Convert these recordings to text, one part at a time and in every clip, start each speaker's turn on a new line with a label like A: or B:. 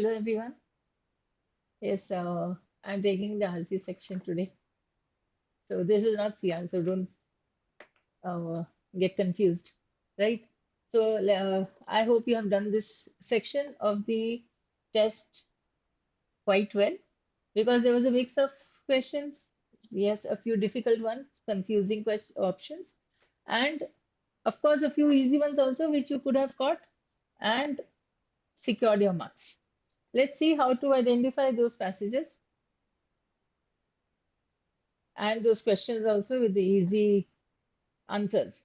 A: Hello everyone. Yes, I'm taking the RC section today. So this is not CR, so don't uh, get confused, right? So I hope you have done this section of the test quite well because there was a mix of questions. Yes, a few difficult ones, confusing question options, and of course a few easy ones also which you could have caught and secured your marks. Let's see how to identify those passages and those questions also with the easy answers.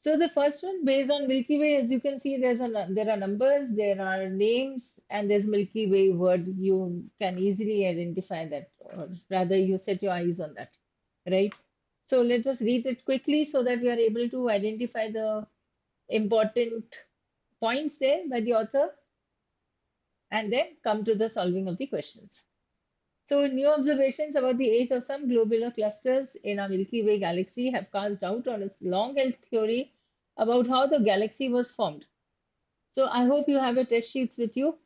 A: So the first one based on Milky Way, as you can see, there are numbers, there are names, and there's Milky Way word. You can easily identify that, or rather, you set your eyes on that, right? So let us read it quickly so that we are able to identify the important points there by the author, and then come to the solving of the questions. So, new observations about the age of some globular clusters in our Milky Way galaxy have cast doubt on a long-held theory about how the galaxy was formed. So, I hope you have your test sheets with you.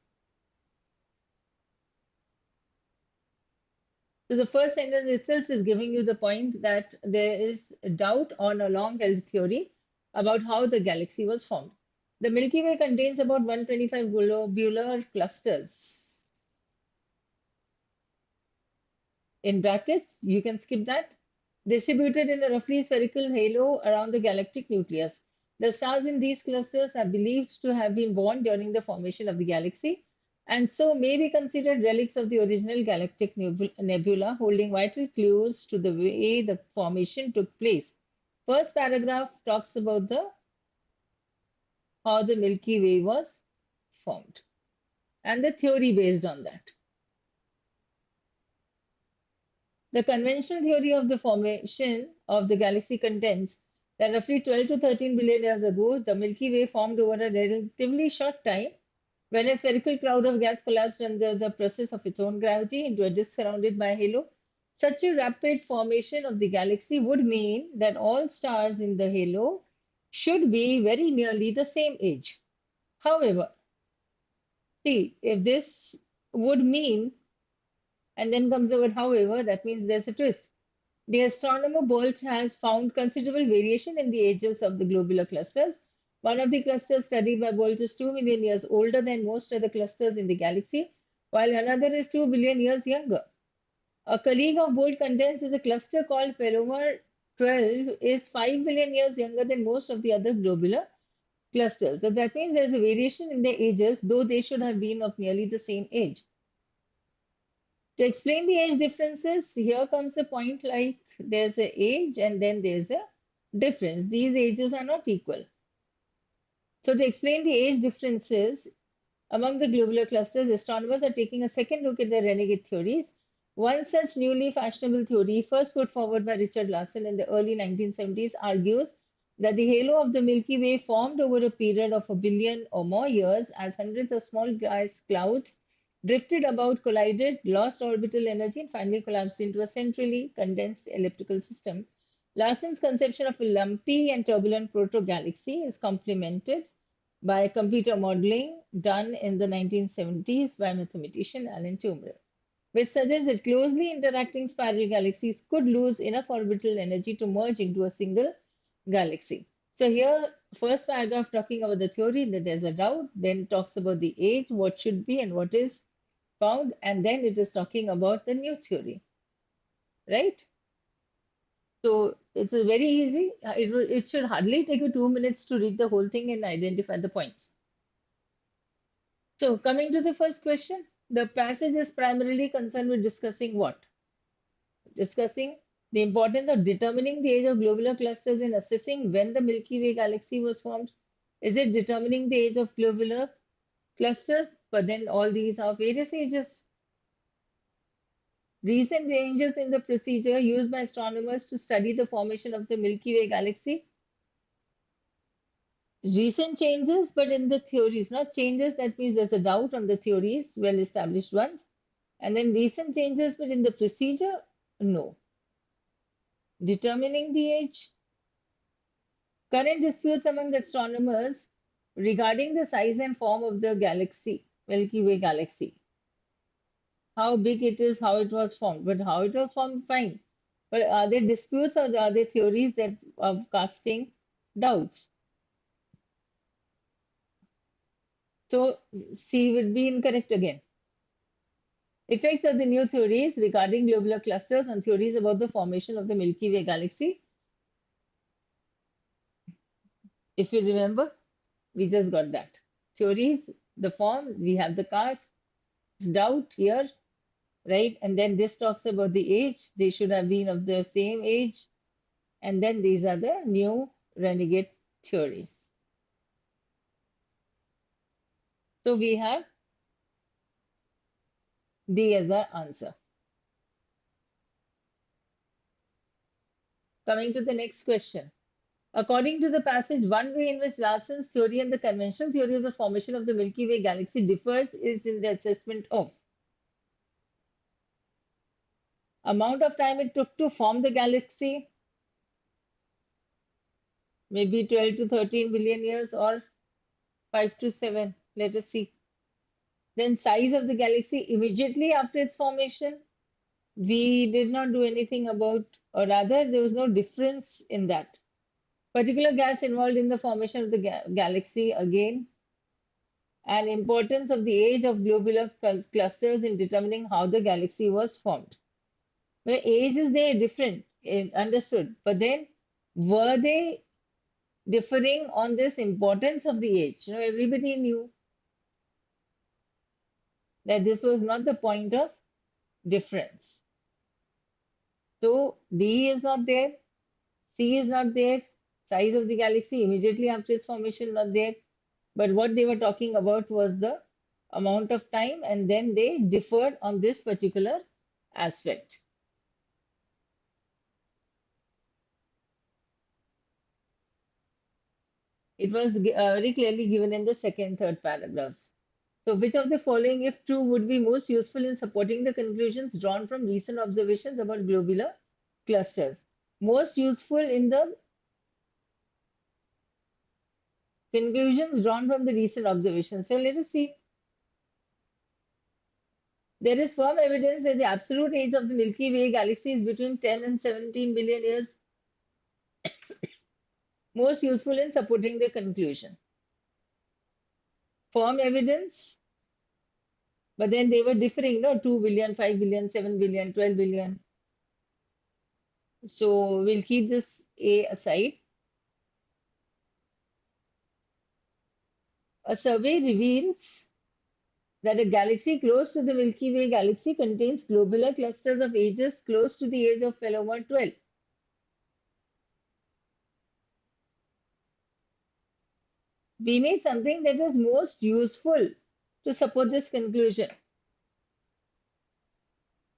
A: So, the first sentence itself is giving you the point that there is doubt on a long-held theory about how the galaxy was formed. The Milky Way contains about 125 globular clusters. In brackets, you can skip that, distributed in a roughly spherical halo around the galactic nucleus. The stars in these clusters are believed to have been born during the formation of the galaxy and so may be considered relics of the original galactic nebula, holding vital clues to the way the formation took place. First paragraph talks about the how the Milky Way was formed and the theory based on that. The conventional theory of the formation of the galaxy contends that roughly 12 to 13 billion years ago, the Milky Way formed over a relatively short time when a spherical cloud of gas collapsed under the process of its own gravity into a disk surrounded by a halo. Such a rapid formation of the galaxy would mean that all stars in the halo should be very nearly the same age. However, see, if this would mean, and then comes the word however, that means there's a twist. The astronomer Bolt has found considerable variation in the ages of the globular clusters. One of the clusters studied by Bolt is 2 million years older than most other clusters in the galaxy, while another is 2 billion years younger. A colleague of Bolt contends that the cluster called Palomar 12 is 5 billion years younger than most of the other globular clusters. So that means there's a variation in their ages, though they should have been of nearly the same age. To explain the age differences, here comes a point like there's an age and then there's a difference. These ages are not equal. So to explain the age differences among the globular clusters, astronomers are taking a second look at their renegade theories. One such newly fashionable theory, first put forward by Richard Larson in the early 1970s, argues that the halo of the Milky Way formed over a period of a billion or more years as hundreds of small gas clouds drifted about, collided, lost orbital energy, and finally collapsed into a centrally condensed elliptical system. Larson's conception of a lumpy and turbulent proto-galaxy is complemented by computer modeling done in the 1970s by mathematician Alan Turing, which suggests that closely interacting spiral galaxies could lose enough orbital energy to merge into a single galaxy. So here, first paragraph talking about the theory that there's a doubt, then talks about the age, what should be and what is found, and then it is talking about the new theory, right? So it's a very easy. It should hardly take you 2 minutes to read the whole thing and identify the points. So coming to the first question, the passage is primarily concerned with discussing what? Discussing the importance of determining the age of globular clusters in assessing when the Milky Way galaxy was formed. Is it determining the age of globular clusters? But then all these are various ages. Recent changes in the procedure used by astronomers to study the formation of the Milky Way galaxy. Recent changes, but in the theories, not changes, that means there's a doubt on the theories, well established ones. And then recent changes, but in the procedure, no. Determining the age. Current disputes among astronomers regarding the size and form of the galaxy Milky Way galaxy. How big it is, how it was formed. But how it was formed, fine. But are there disputes or are there theories that of casting doubts? So C would be incorrect again. Effects of the new theories regarding globular clusters and theories about the formation of the Milky Way galaxy. If you remember, we just got that. Theories, the form, we have the cast, doubt here, right? And then this talks about the age. They should have been of the same age. And then these are the new renegade theories. So we have D as our answer. Coming to the next question. According to the passage, one way in which Larson's theory and the conventional theory of the formation of the Milky Way galaxy differs is in the assessment of amount of time it took to form the galaxy, maybe 12 to 13 billion years or 5 to 7. Let us see. Then size of the galaxy immediately after its formation. We did not do anything about, or rather, there was no difference in that. Particular gas involved in the formation of the galaxy again, and importance of the age of globular clusters in determining how the galaxy was formed. Well, age is there different, understood, but then were they differing on this importance of the age? You know, everybody knew that this was not the point of difference. So D is not there, C is not there, size of the galaxy immediately after its formation not there. But what they were talking about was the amount of time, and then they differed on this particular aspect. It was very clearly given in the second, third paragraphs. So, which of the following, if true, would be most useful in supporting the conclusions drawn from recent observations about globular clusters? Most useful in the conclusions drawn from the recent observations. So, let us see. There is firm evidence that the absolute age of the Milky Way galaxy is between 10 and 17 billion years. Most useful in supporting the conclusion. Firm evidence, but then they were differing, no, 2 billion, 5 billion, 7 billion, 12 billion. So we'll keep this A aside. A survey reveals that a galaxy close to the Milky Way galaxy contains globular clusters of ages close to the age of Palomar 12. We need something that is most useful to support this conclusion.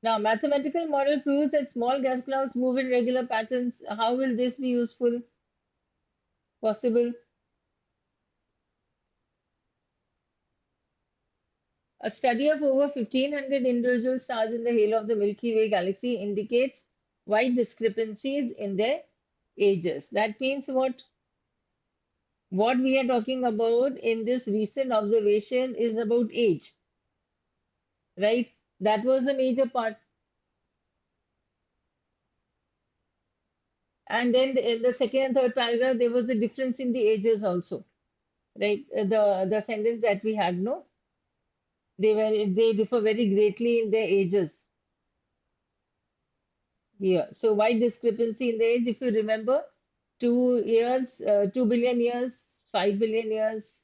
A: Now, mathematical model proves that small gas clouds move in regular patterns. How will this be useful? Possible? A study of over 1,500 individual stars in the halo of the Milky Way galaxy indicates wide discrepancies in their ages. That means what? What we are talking about in this recent observation is about age, right? That was a major part. And then in the second and third paragraph, there was the difference in the ages also, right? The sentence that we had, no? They differ very greatly in their ages here. So wide discrepancy in the age, if you remember, 2 years, 2 billion years, 5 billion years,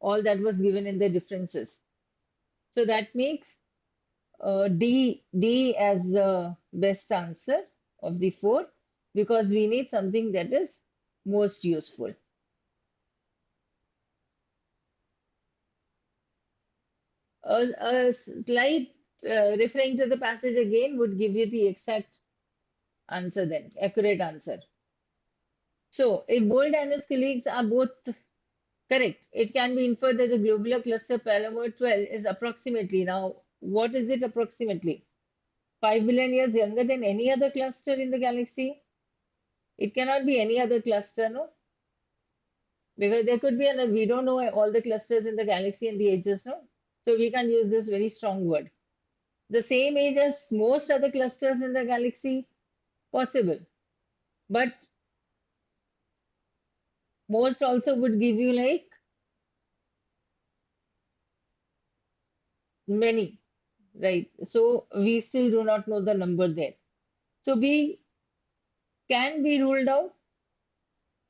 A: all that was given in the differences. So that makes D as the best answer of the four, because we need something that is most useful. A slide referring to the passage again would give you the exact answer then, accurate answer. So, if Bolt and his colleagues are both correct, it can be inferred that the globular cluster Palomar 12 is approximately, now what is it approximately? 5 billion years younger than any other cluster in the galaxy? It cannot be any other cluster, no? Because there could be, we don't know all the clusters in the galaxy and the ages, no? So we can't use this very strong word. The same age as most other clusters in the galaxy, possible. But most also would give you like many, right? So we still do not know the number there. So B can be ruled out.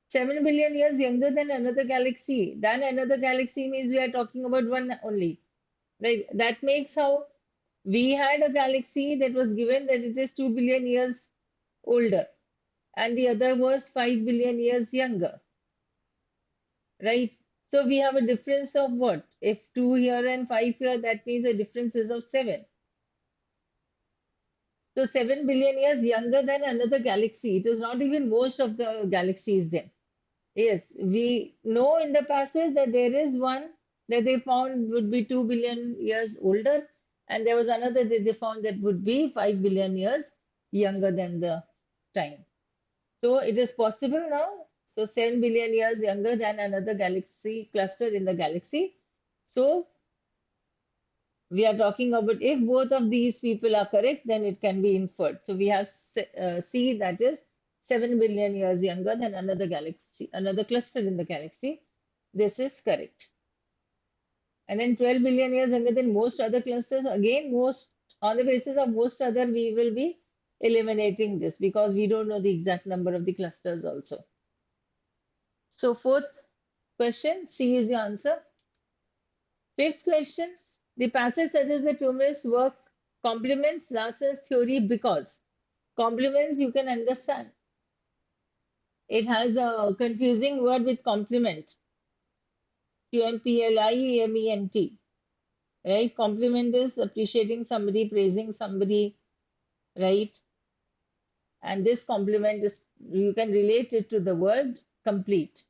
A: 7 billion years younger than another galaxy. Than another galaxy means we are talking about one only, right? That makes how we had a galaxy that was given that it is 2 billion years older, and the other was 5 billion years younger, right? So we have a difference of what? If 2 here and 5 here, that means a difference is of 7. So 7 billion years younger than another galaxy. It is not even most of the galaxies then. Yes, we know in the passage that there is one that they found would be 2 billion years older, and there was another that they found that would be 5 billion years younger than the time. So it is possible now. So 7 billion years younger than another galaxy cluster in the galaxy. So we are talking about if both of these people are correct, then it can be inferred. So we have C, that is 7 billion years younger than another galaxy, another cluster in the galaxy. This is correct. And then 12 billion years younger than most other clusters. Again, most on the basis of most other, we will be eliminating this because we don't know the exact number of the clusters also. So fourth question, C is the answer. Fifth question, the passage suggests that Toomey's work complements Larson's theory because complements you can understand. It has a confusing word with complement. Complement, right? Compliment is appreciating somebody, praising somebody, right? And this complement is, you can relate it to the word complete.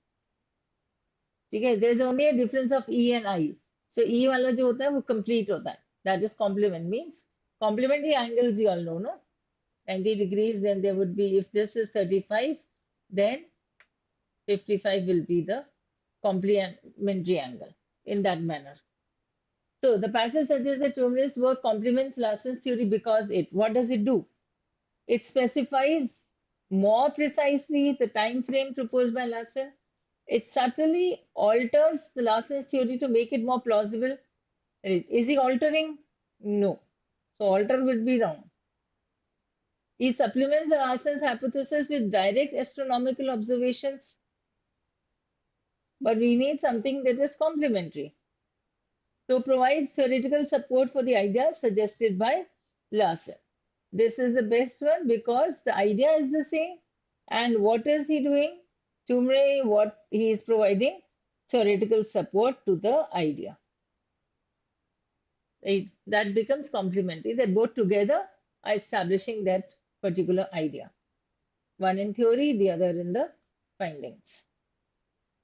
A: Okay, there's only a difference of E and I. So E वाला जो होता है वो complete होता है. That is complement means complementary angles you all know, no? 90 degrees, then there would be, if this is 35, then 55 will be the complementary angle in that manner. So the passage suggests that Toomey's work complements Larson's theory because what does it do? It specifies more precisely the time frame proposed by Larson. It subtly alters the Larson's theory to make it more plausible. Is he altering? No. So alter would be wrong. He supplements Larson's hypothesis with direct astronomical observations, but we need something that is complementary. So provides theoretical support for the idea suggested by Larson. This is the best one because the idea is the same. And what is he doing? Toomey, what he is providing? Theoretical support to the idea. Right? That becomes complementary. That both together are establishing that particular idea. One in theory, the other in the findings.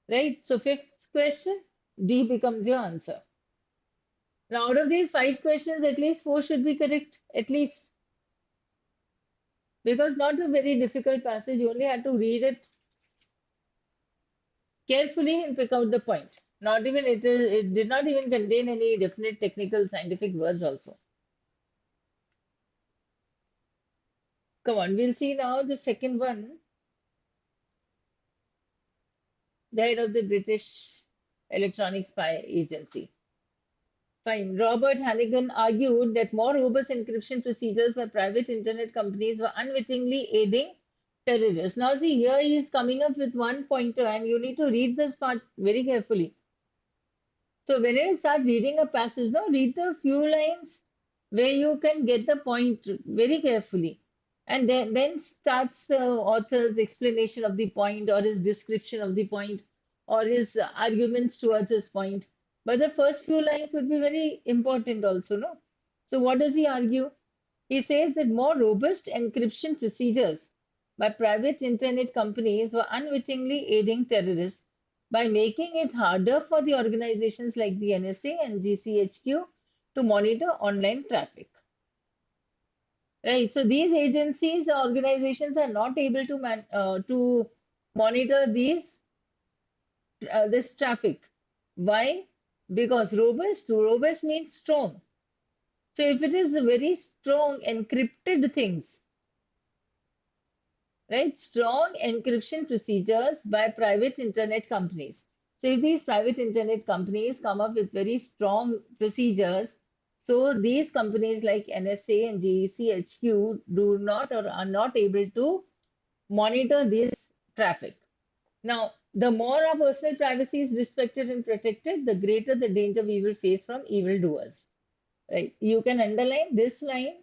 A: Right? So fifth question, D becomes your answer. Now out of these 5 questions, at least 4 should be correct. At least. Because not a very difficult passage, you only had to read it carefully and pick out the point. Not even it did not even contain any definite technical scientific words also. Come on, we'll see now the second one. The head of the British Electronic Spy Agency. Fine. Robert Hannigan argued that more robust encryption procedures by private internet companies were unwittingly aiding terrorists. Now, see, here he is coming up with one pointer, and you need to read this part very carefully. So, when you start reading a passage, no, read the few lines where you can get the point very carefully. And then starts the author's explanation of the point, or his description of the point, or his arguments towards his point. But the first few lines would be very important also, no? So what does he argue? He says that more robust encryption procedures by private internet companies were unwittingly aiding terrorists by making it harder for the organizations like the NSA and GCHQ to monitor online traffic. Right, so these agencies or organizations are not able to monitor this traffic. Why? Because robust means strong. So if it is a very strong encrypted things, right? Strong encryption procedures by private internet companies. So if these private internet companies come up with very strong procedures, so these companies like NSA and GCHQ do not or are not able to monitor this traffic. Now, the more our personal privacy is respected and protected, the greater the danger we will face from evildoers. Right? You can underline this line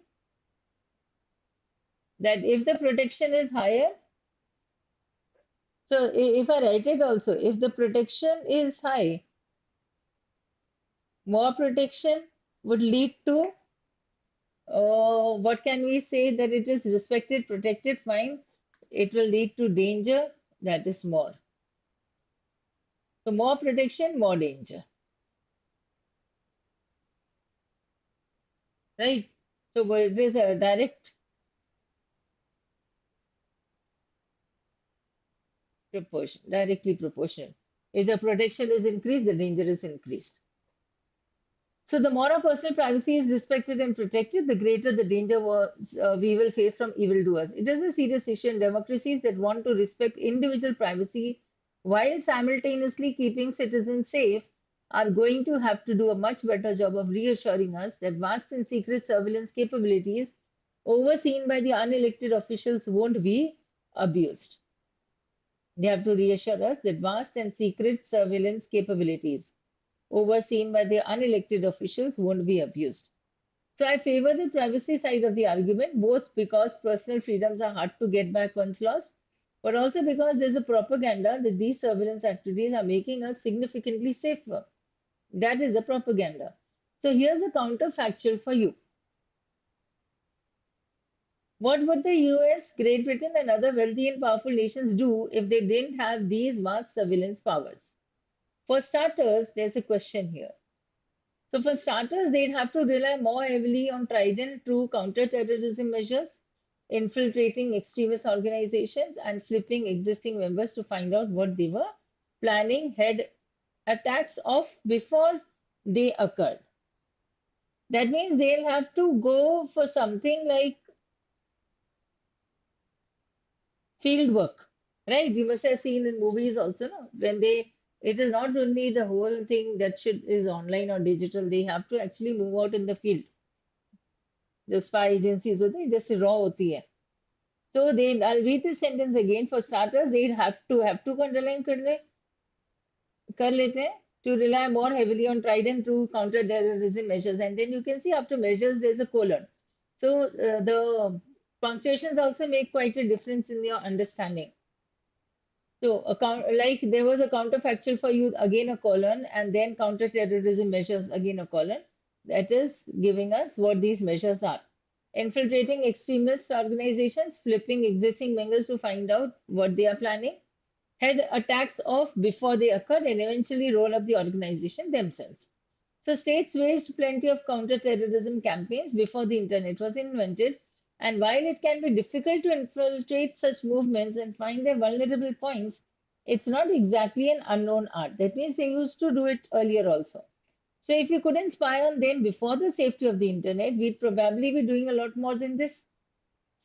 A: that if the protection is higher, so if I write it also, if the protection is high, more protection would lead to what can we say that it is respected, protected, fine. It will lead to danger, that is more. So more protection, more danger, right? So there's a direct proportion, directly proportional. If the protection is increased, the danger is increased. So the more our personal privacy is respected and protected, the greater the danger we will face from evildoers. It is a serious issue in democracies that want to respect individual privacy while simultaneously keeping citizens safe are going to have to do a much better job of reassuring us that vast and secret surveillance capabilities overseen by the unelected officials won't be abused. They have to reassure us that vast and secret surveillance capabilities overseen by the unelected officials won't be abused. So I favor the privacy side of the argument, both because personal freedoms are hard to get back once lost, but also because there's a propaganda that these surveillance activities are making us significantly safer. That is a propaganda. So here's a counterfactual for you. What would the US, Great Britain, and other wealthy and powerful nations do if they didn't have these vast surveillance powers? For starters, there's a question here. So for starters, they'd have to rely more heavily on tried and true counter-terrorism measures, infiltrating extremist organizations and flipping existing members to find out what they were planning head attacks off before they occurred. That means they'll have to go for something like field work, right? You must have seen in movies also, no? When it is not only the whole thing that should is online or digital, they have to actually move out in the field. The spy agencies होते हैं just raw होती है. So I'll read this sentence again. For starters, they'd have to underline कर लेते हैं to rely more heavily on tried and true counter-terrorism measures. And then you can see after measures, there's a colon. So the punctuations also make quite a difference in your understanding. So, like there was a counterfactual for you, again a colon, and then counter-terrorism measures, again a colon. That is giving us what these measures are. Infiltrating extremist organizations, flipping existing members to find out what they are planning, head attacks off before they occurred, and eventually roll up the organization themselves. So, states waged plenty of counter-terrorism campaigns before the internet was invented, and while it can be difficult to infiltrate such movements and find their vulnerable points, it's not exactly an unknown art. That means they used to do it earlier also. So if you couldn't spy on them before the safety of the internet, we'd probably be doing a lot more than this.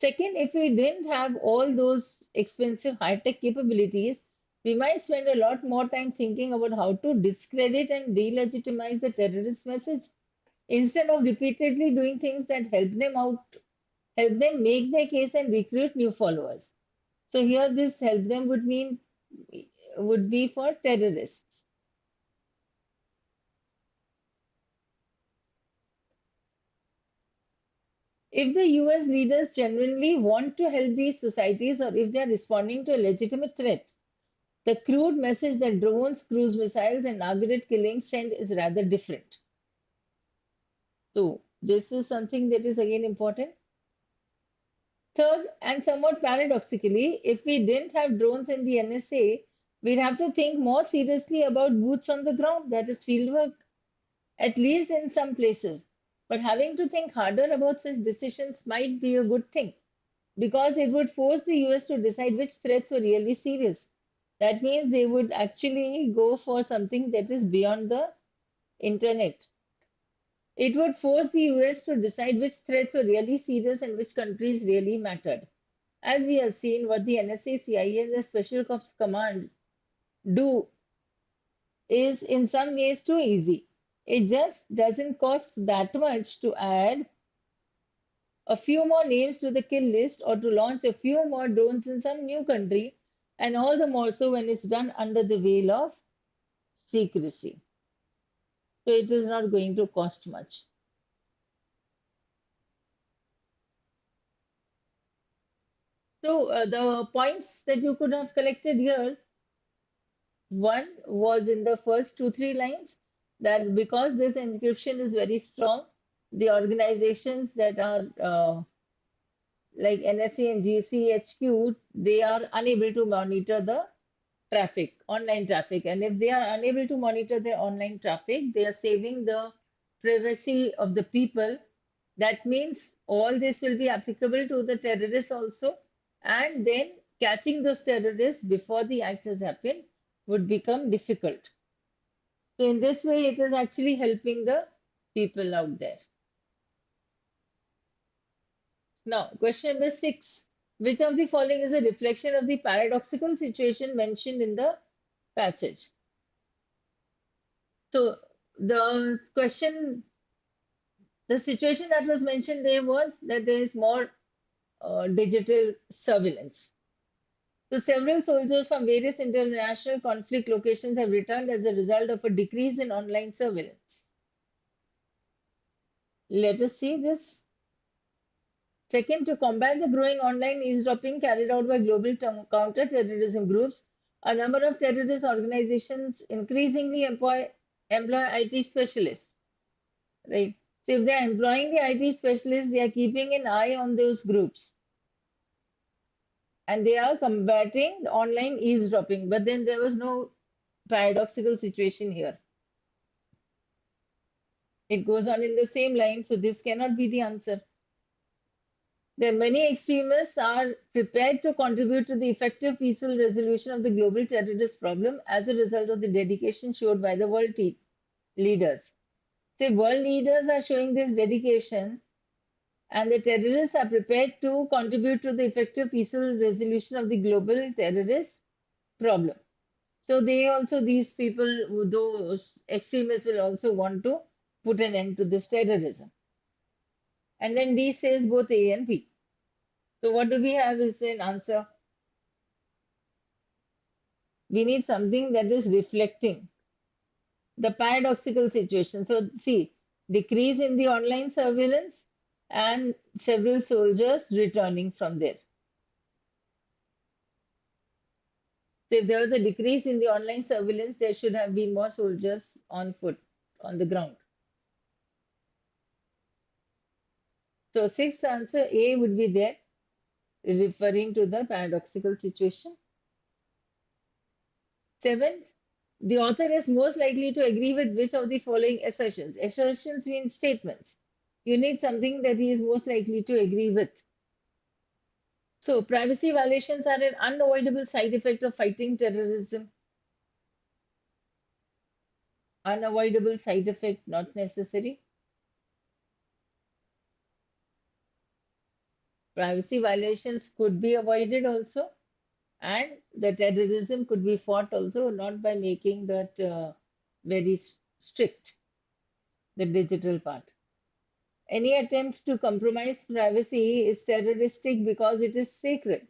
A: Second, if we didn't have all those expensive high-tech capabilities, we might spend a lot more time thinking about how to discredit and delegitimize the terrorist message instead of repeatedly doing things that help them out, help them make their case and recruit new followers. So here this help them would be for terrorists. If the US leaders genuinely want to help these societies or if they are responding to a legitimate threat, the crude message that drones, cruise missiles, and targeted killings send is rather different. So this is something that is again important. Third, and somewhat paradoxically, if we didn't have drones in the NSA, we'd have to think more seriously about boots on the ground, that is fieldwork, at least in some places. But having to think harder about such decisions might be a good thing because it would force the US to decide which threats were really serious. That means they would actually go for something that is beyond the internet. It would force the US to decide which threats were really serious and which countries really mattered. As we have seen, what the NSA, CIA, and the Special Ops Command do is in some ways too easy. It just doesn't cost that much to add a few more names to the kill list or to launch a few more drones in some new country, and all the more so when it's done under the veil of secrecy. So it is not going to cost much. So the points that you could have collected here, one was in the first two, three lines that because this encryption is very strong, the organizations that are like NSA and GCHQ, they are unable to monitor the traffic, online traffic. And if they are unable to monitor the online traffic, they are saving the privacy of the people. That means all this will be applicable to the terrorists also. And then catching those terrorists before the act has happened would become difficult. So in this way, it is actually helping the people out there. Now, question number 6. Which of the following is a reflection of the paradoxical situation mentioned in the passage? So, the question, the situation that was mentioned there was that there is more digital surveillance. So, several soldiers from various international conflict locations have returned as a result of a decrease in online surveillance. Let us see this. Second, to combat the growing online eavesdropping carried out by global counter-terrorism groups, a number of terrorist organizations increasingly employ IT specialists, right? So if they are employing the IT specialists, they are keeping an eye on those groups and they are combating the online eavesdropping. But then there was no paradoxical situation here. It goes on in the same line, so this cannot be the answer. Then many extremists are prepared to contribute to the effective peaceful resolution of the global terrorist problem as a result of the dedication showed by the world leaders. So world leaders are showing this dedication and the terrorists are prepared to contribute to the effective peaceful resolution of the global terrorist problem. So they also, these people, those extremists will also want to put an end to this terrorism. And then D says both A and B. So what do we have is an answer. We need something that is reflecting the paradoxical situation. So see, decrease in the online surveillance and several soldiers returning from there. So if there was a decrease in the online surveillance, there should have been more soldiers on foot, on the ground. So sixth answer, A would be there, referring to the paradoxical situation. Seventh, the author is most likely to agree with which of the following assertions? Assertions mean statements. You need something that he is most likely to agree with. So, privacy violations are an unavoidable side effect of fighting terrorism. Unavoidable side effect, not necessary. Privacy violations could be avoided also, and the terrorism could be fought also, not by making that very strict, the digital part. Any attempt to compromise privacy is terroristic because it is sacred.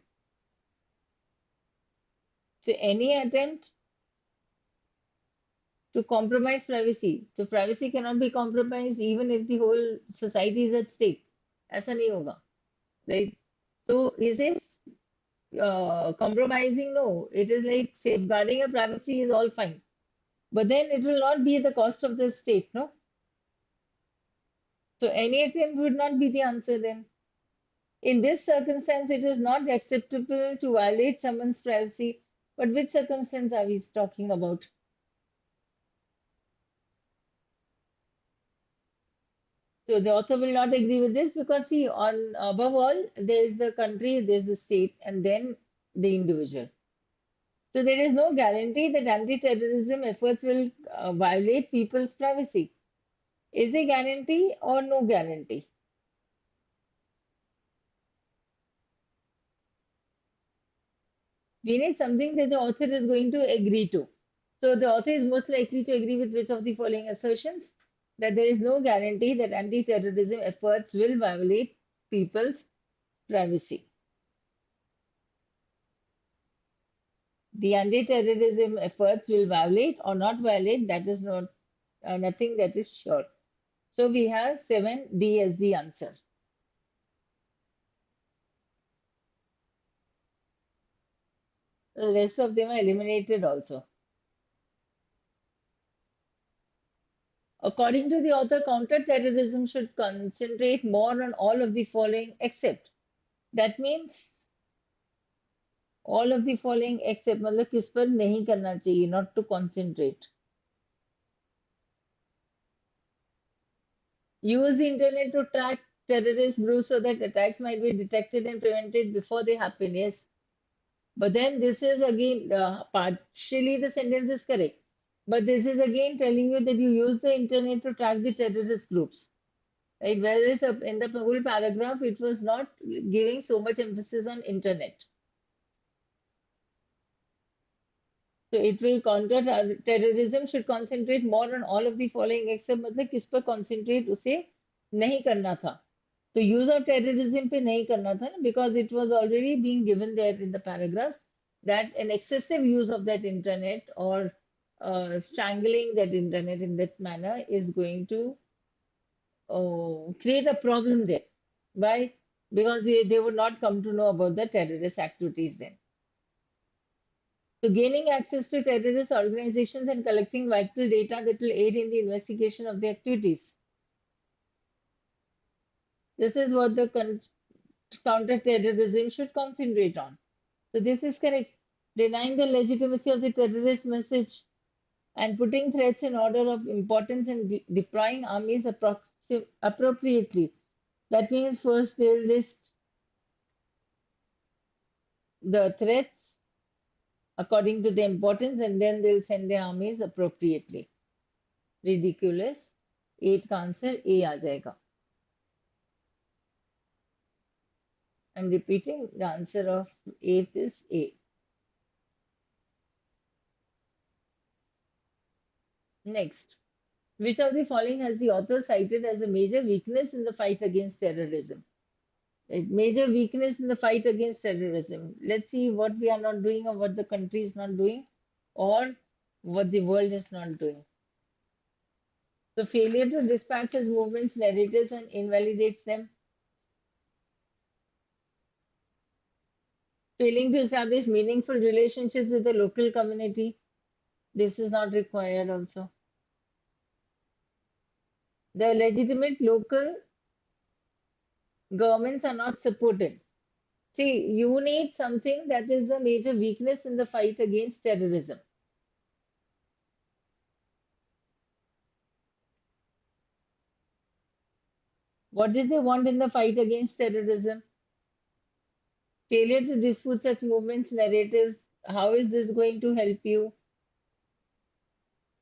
A: So any attempt to compromise privacy, so privacy cannot be compromised even if the whole society is at stake. ऐसा नहीं होगा, right? So is this compromising? No, it is like safeguarding your privacy is all fine, but then it will not be at the cost of the state, no? So any attempt would not be the answer then. In this circumstance, it is not acceptable to violate someone's privacy. But which circumstance are we talking about? So the author will not agree with this because see, on above all, there is the country, there is the state, and then the individual. So there is no guarantee that anti-terrorism efforts will violate people's privacy. Is a guarantee or no guarantee? We need something that the author is going to agree to. So the author is most likely to agree with which of the following assertions? That there is no guarantee that anti-terrorism efforts will violate people's privacy. The anti-terrorism efforts will violate or not violate, that is not nothing that is sure. So we have 7D as the answer. The rest of them are eliminated also. According to the author, counter-terrorism should concentrate more on all of the following except. That means all of the following except मतलब किस पर नहीं करना चाहिए, not to concentrate. Use the internet to track terrorist groups so that attacks might be detected and prevented before they happen. Yes. But then this is again partially the sentence is correct. But this is again telling you that you use the internet to track the terrorist groups. Right? Whereas in the whole paragraph, it was not giving so much emphasis on internet. So it will counter terrorism should concentrate more on all of the following except मतलब किस पर concentrate उसे नहीं करना था. तो use of terrorism पे नहीं करना था ना because it was already being given there in the paragraph that an excessive use of that internet or strangling that internet in that manner is going to create a problem there. Why? Because they would not come to know about the terrorist activities then. So gaining access to terrorist organizations and collecting vital data that will aid in the investigation of their activities. This is what the counter-terrorism should concentrate on. So this is correct. Denying the legitimacy of the terrorist message and putting threats in order of importance and deploying armies appropriately. That means first they'll list the threats according to the importance and then they'll send their armies appropriately. Ridiculous. 8 का answer A आ जाएगा. I'm repeating, the answer of 8 is A. Next, which of the following has the author cited as a major weakness in the fight against terrorism? A major weakness in the fight against terrorism. Let's see what we are not doing or what the country is not doing or what the world is not doing. So failure to dispatch such movements, narratives and invalidates them. Failing to establish meaningful relationships with the local community. This is not required also. The legitimate local governments are not supported. See, you need something that is a major weakness in the fight against terrorism. What did they want in the fight against terrorism? Failure to dispute such movements, narratives. How is this going to help you?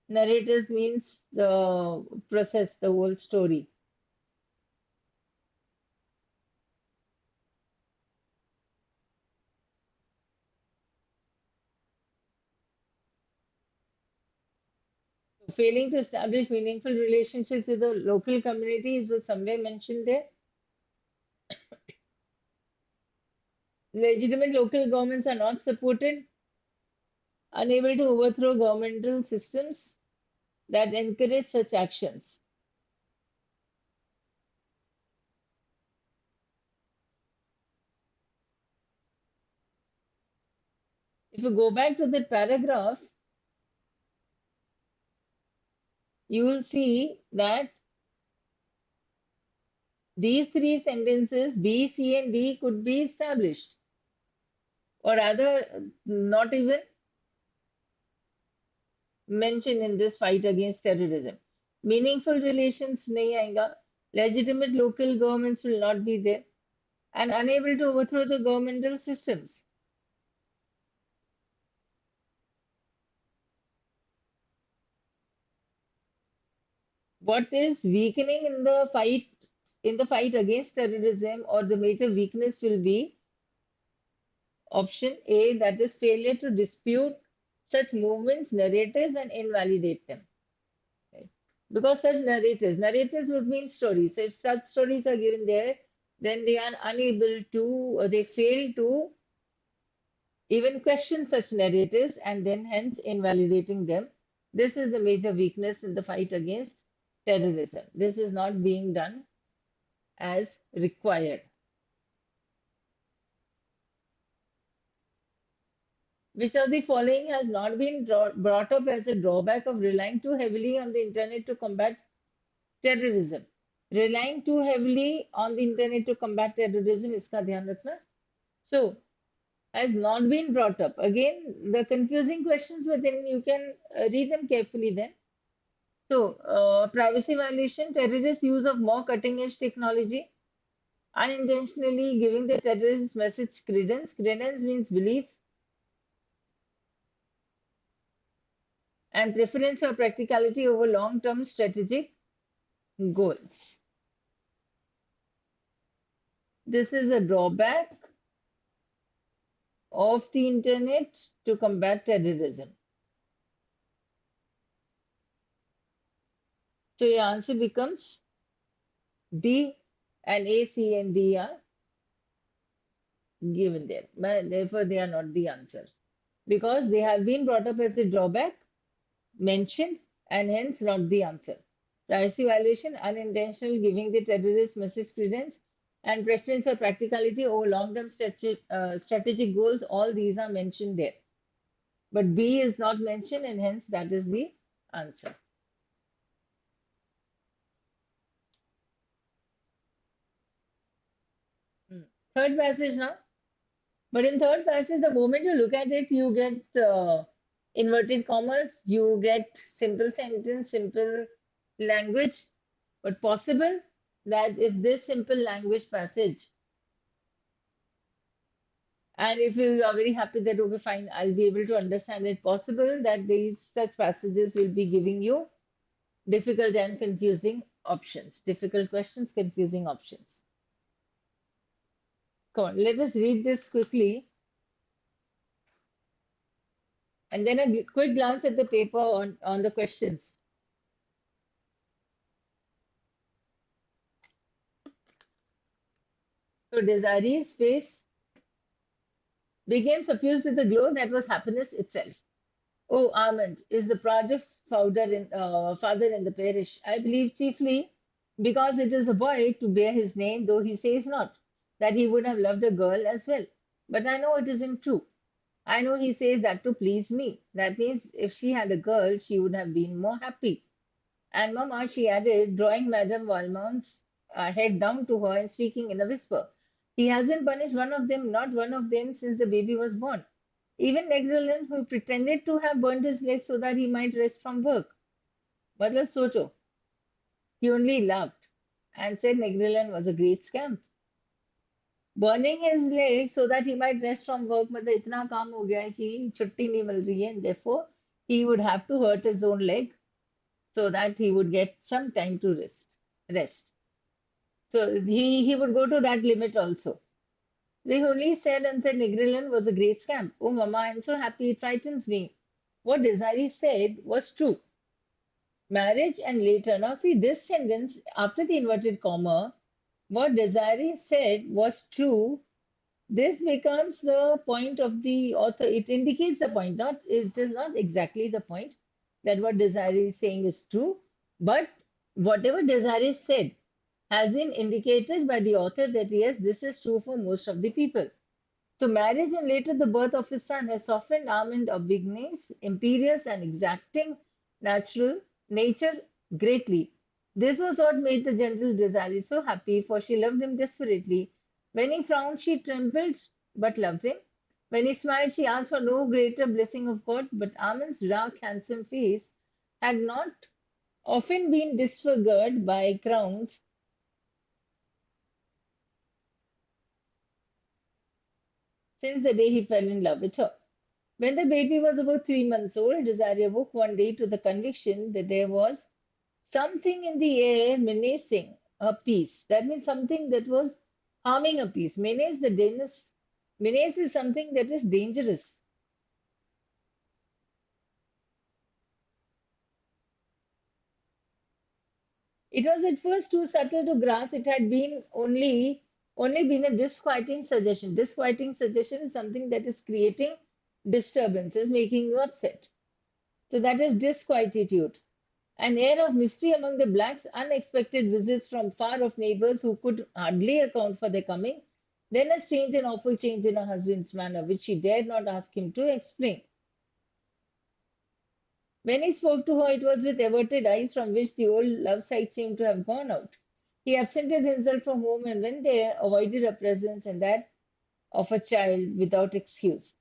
A: Narratives means the process, the whole story. Failing to establish meaningful relationships with the local community is somewhere mentioned there. Legitimate local governments are not supported, unable to overthrow governmental systems that encourage such actions. If you go back to that paragraph, you will see that these three sentences, B, C, and D, could be established, or rather, not even mentioned in this fight against terrorism. Meaningful relations nahi aayega, legitimate local governments will not be there, and unable to overthrow the governmental systems. What is weakening in the fight against terrorism, or the major weakness will be option A, that is failure to dispute such movements, narratives, and invalidate them. Right? Because such narratives would mean stories. So if such stories are given there, then they are unable to, or they fail to even question such narratives and then hence invalidating them. This is the major weakness in the fight against terrorism. This is not being done as required. Which of the following has not been brought up as a drawback of relying too heavily on the internet to combat terrorism? Relying too heavily on the internet to combat terrorism, iska dhyan rakhna. So, has not been brought up. Again, the confusing questions, but then you can read them carefully then. So, privacy violation, terrorist use of more cutting edge technology, unintentionally giving the terrorist message credence. Credence means belief, and preference for practicality over long term strategic goals. This is a drawback of the internet to combat terrorism. So your answer becomes B, and A, C, and D are given there. But therefore, they are not the answer because they have been brought up as the drawback mentioned and hence not the answer. Privacy violation, unintentional giving the terrorist message credence, and preference for practicality over long-term strategic goals, all these are mentioned there. But B is not mentioned and hence that is the answer. Third passage now. But in third passage, the moment you look at it, you get inverted commas, you get simple sentence, simple language. But possible that if this simple language passage, and if you are very happy that, okay, fine, I'll be able to understand it, possible that these such passages will be giving you difficult and confusing options, difficult questions, confusing options. Come on, let us read this quickly. And then a quick glance at the paper on the questions. So Desiree's face became suffused with a glow that was happiness itself. Oh, Armand is the proudest father in the parish. I believe chiefly because it is a boy to bear his name, though he says not that he would have loved a girl as well. But I know it isn't true. I know he says that to please me. That means if she had a girl, she would have been more happy. And Mamma, she added, drawing Madame Valmont's head down to her and speaking in a whisper. He hasn't punished one of them, not one of them, since the baby was born. Even Negrelin, who pretended to have burned his leg so that he might rest from work. But Soto, he only laughed and said Negrelin was a great scamp. Burning his leg so that he might rest from work, मतलब इतना काम हो गया है कि छुट्टी नहीं मिल रही है, and therefore he would have to hurt his own leg so that he would get some time to rest. So he would go to that limit also. So he only said and said Negrelin was a great scamp. Oh, Mama, I'm so happy, it frightens me. What Desiree said was true. Marriage and later. Now see this sentence after the inverted comma, what Desiree said was true. This becomes the point of the author. It indicates the point. It is not exactly the point that what Desiree is saying is true, but whatever Desiree said has been indicated by the author that yes, this is true for most of the people. So marriage and later the birth of his son has softened Armand of Vigny's imperious and exacting natural nature greatly. This was what made the gentle Desiree so happy, for she loved him desperately. When he frowned, she trembled, but loved him. When he smiled, she asked for no greater blessing of God, but Armand's dark, handsome face had not often been disfigured by crowns since the day he fell in love with her. When the baby was about 3 months old, Desiree awoke one day to the conviction that there was Something in the air menacing a peace. That means something that was harming a peace. Menace is something that is dangerous. It was at first too subtle to grasp. It had been only been a disquieting suggestion. Disquieting suggestion is something that is creating disturbances, making you upset. So that is disquietude. An air of mystery among the blacks, unexpected visits from far off neighbors who could hardly account for their coming, then a strange and awful change in her husband's manner, which she dared not ask him to explain. When he spoke to her, it was with averted eyes from which the old love sight seemed to have gone out. He absented himself from home, and when there, avoided her presence and that of a child without excuse.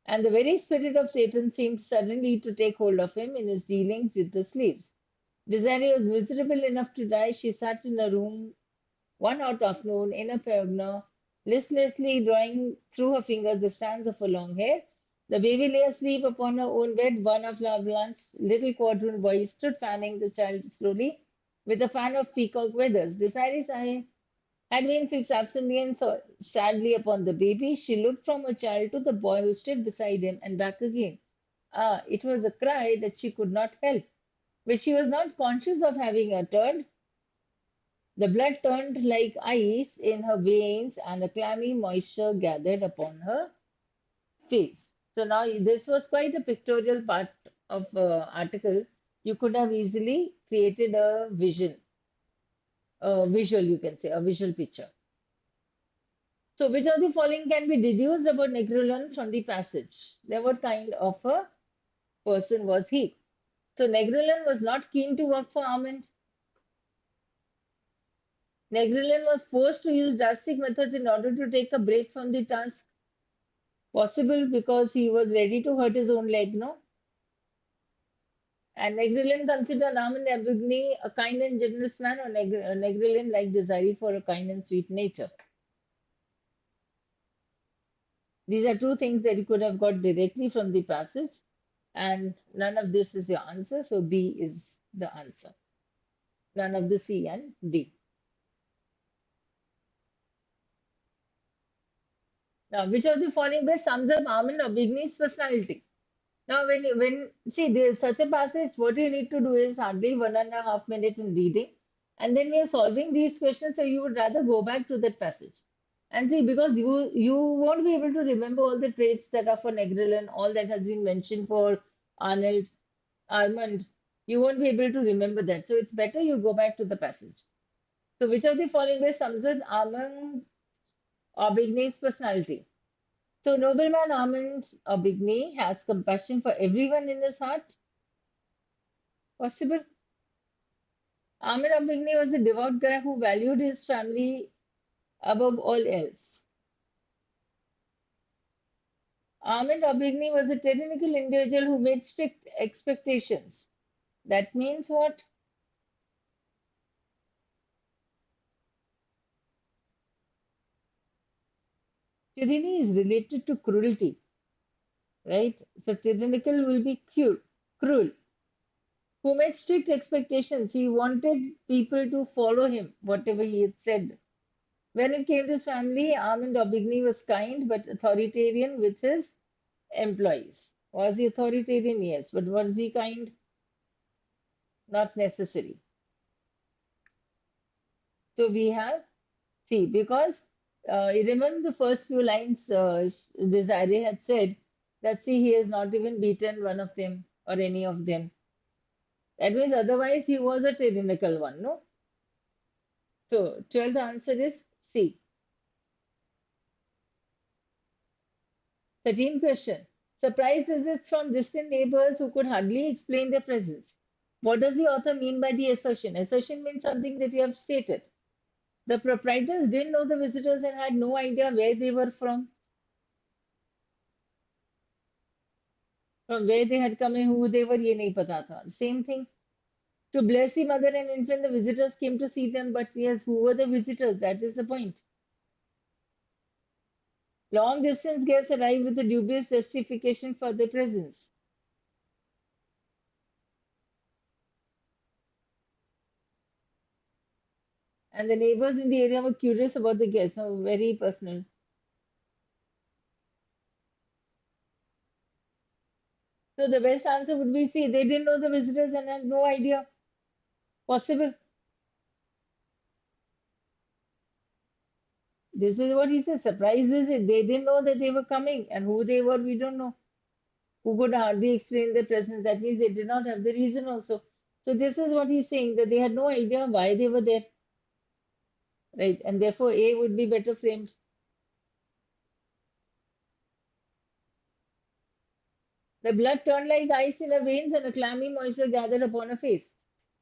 A: And the very spirit of Satan seemed suddenly to take hold of him in his dealings with the slaves. Desiree was miserable enough to die. She sat in a room one hot afternoon in a piano, listlessly drawing through her fingers the strands of her long hair. The baby lay asleep upon her own bed. One of La Blanche's little quadroon boys stood fanning the child slowly with a fan of peacock feathers. Desiree's eye had been fixed absently and sadly upon the baby. She looked from her child to the boy who stood beside him and back again. Ah, it was a cry that she could not help, but she was not conscious of having uttered. The blood turned like ice in her veins, and a clammy moisture gathered upon her face. So now this was quite a pictorial part of article. You could have easily created a visual, you can say, a visual picture. So which of the following can be deduced about Negrilon from the passage? Then what kind of a person was he? So Negrilon was not keen to work for Armand. Negrilon was forced to use drastic methods in order to take a break from the task. Possible because he was ready to hurt his own leg, no? And Negrilon considered Armand Abugni a kind and generous man, or Negrilon liked Desiree for a kind and sweet nature. These are two things that you could have got directly from the passage, and none of this is your answer, so B is the answer. None of the C and D. Now, which of the following best sums up Armand Aubigny's personality? Now, when see there's such a passage, what you need to do is hardly 1.5 minutes in reading, and then we are solving these questions. So you would rather go back to that passage and see, because you won't be able to remember all the traits that are for Negrilon, all that has been mentioned for Arnold Armand. You won't be able to remember that. So it's better you go back to the passage. So which of the following best sums up Armand Aubigny's personality? So nobleman Armand Aubigny has compassion for everyone in his heart. Possible. Armand Aubigny was a devout guy who valued his family above all else. Armand Aubigny was a tyrannical individual who made strict expectations. That means what? Tyranny is related to cruelty, right? So tyrannical will be cruel. Who made strict expectations. He wanted people to follow him, whatever he had said. When it came to his family, Armand Aubigny was kind but authoritarian with his employees. Was he authoritarian? Yes. But was he kind? Not necessary. So we have C, because you remember the first few lines Desiree had said that see, he has not even beaten one of them or any of them. That means otherwise he was a tyrannical one, no? So 12th answer is C. 13th question. Surprise visits from distant neighbors who could hardly explain their presence. What does the author mean by the assertion? Assertion means something that you have stated. The proprietors didn't know the visitors and had no idea where they were from where they had come and who they were, ye nahi pata tha. Same thing. To bless the mother and infant, the visitors came to see them, but yes, who were the visitors? That is the point. Long distance guests arrived with a dubious justification for their presence. And the neighbors in the area were curious about the guests, so very personal. So the best answer would be C. They didn't know the visitors and had no idea. Possible. This is what he says. Surprise is it. They didn't know that they were coming, and who they were, we don't know. Who could hardly explain their presence. That means they did not have the reason also. So this is what he's saying, that they had no idea why they were there, right? And therefore A would be better framed. The blood turned like ice in her veins and a clammy moisture gathered upon her face.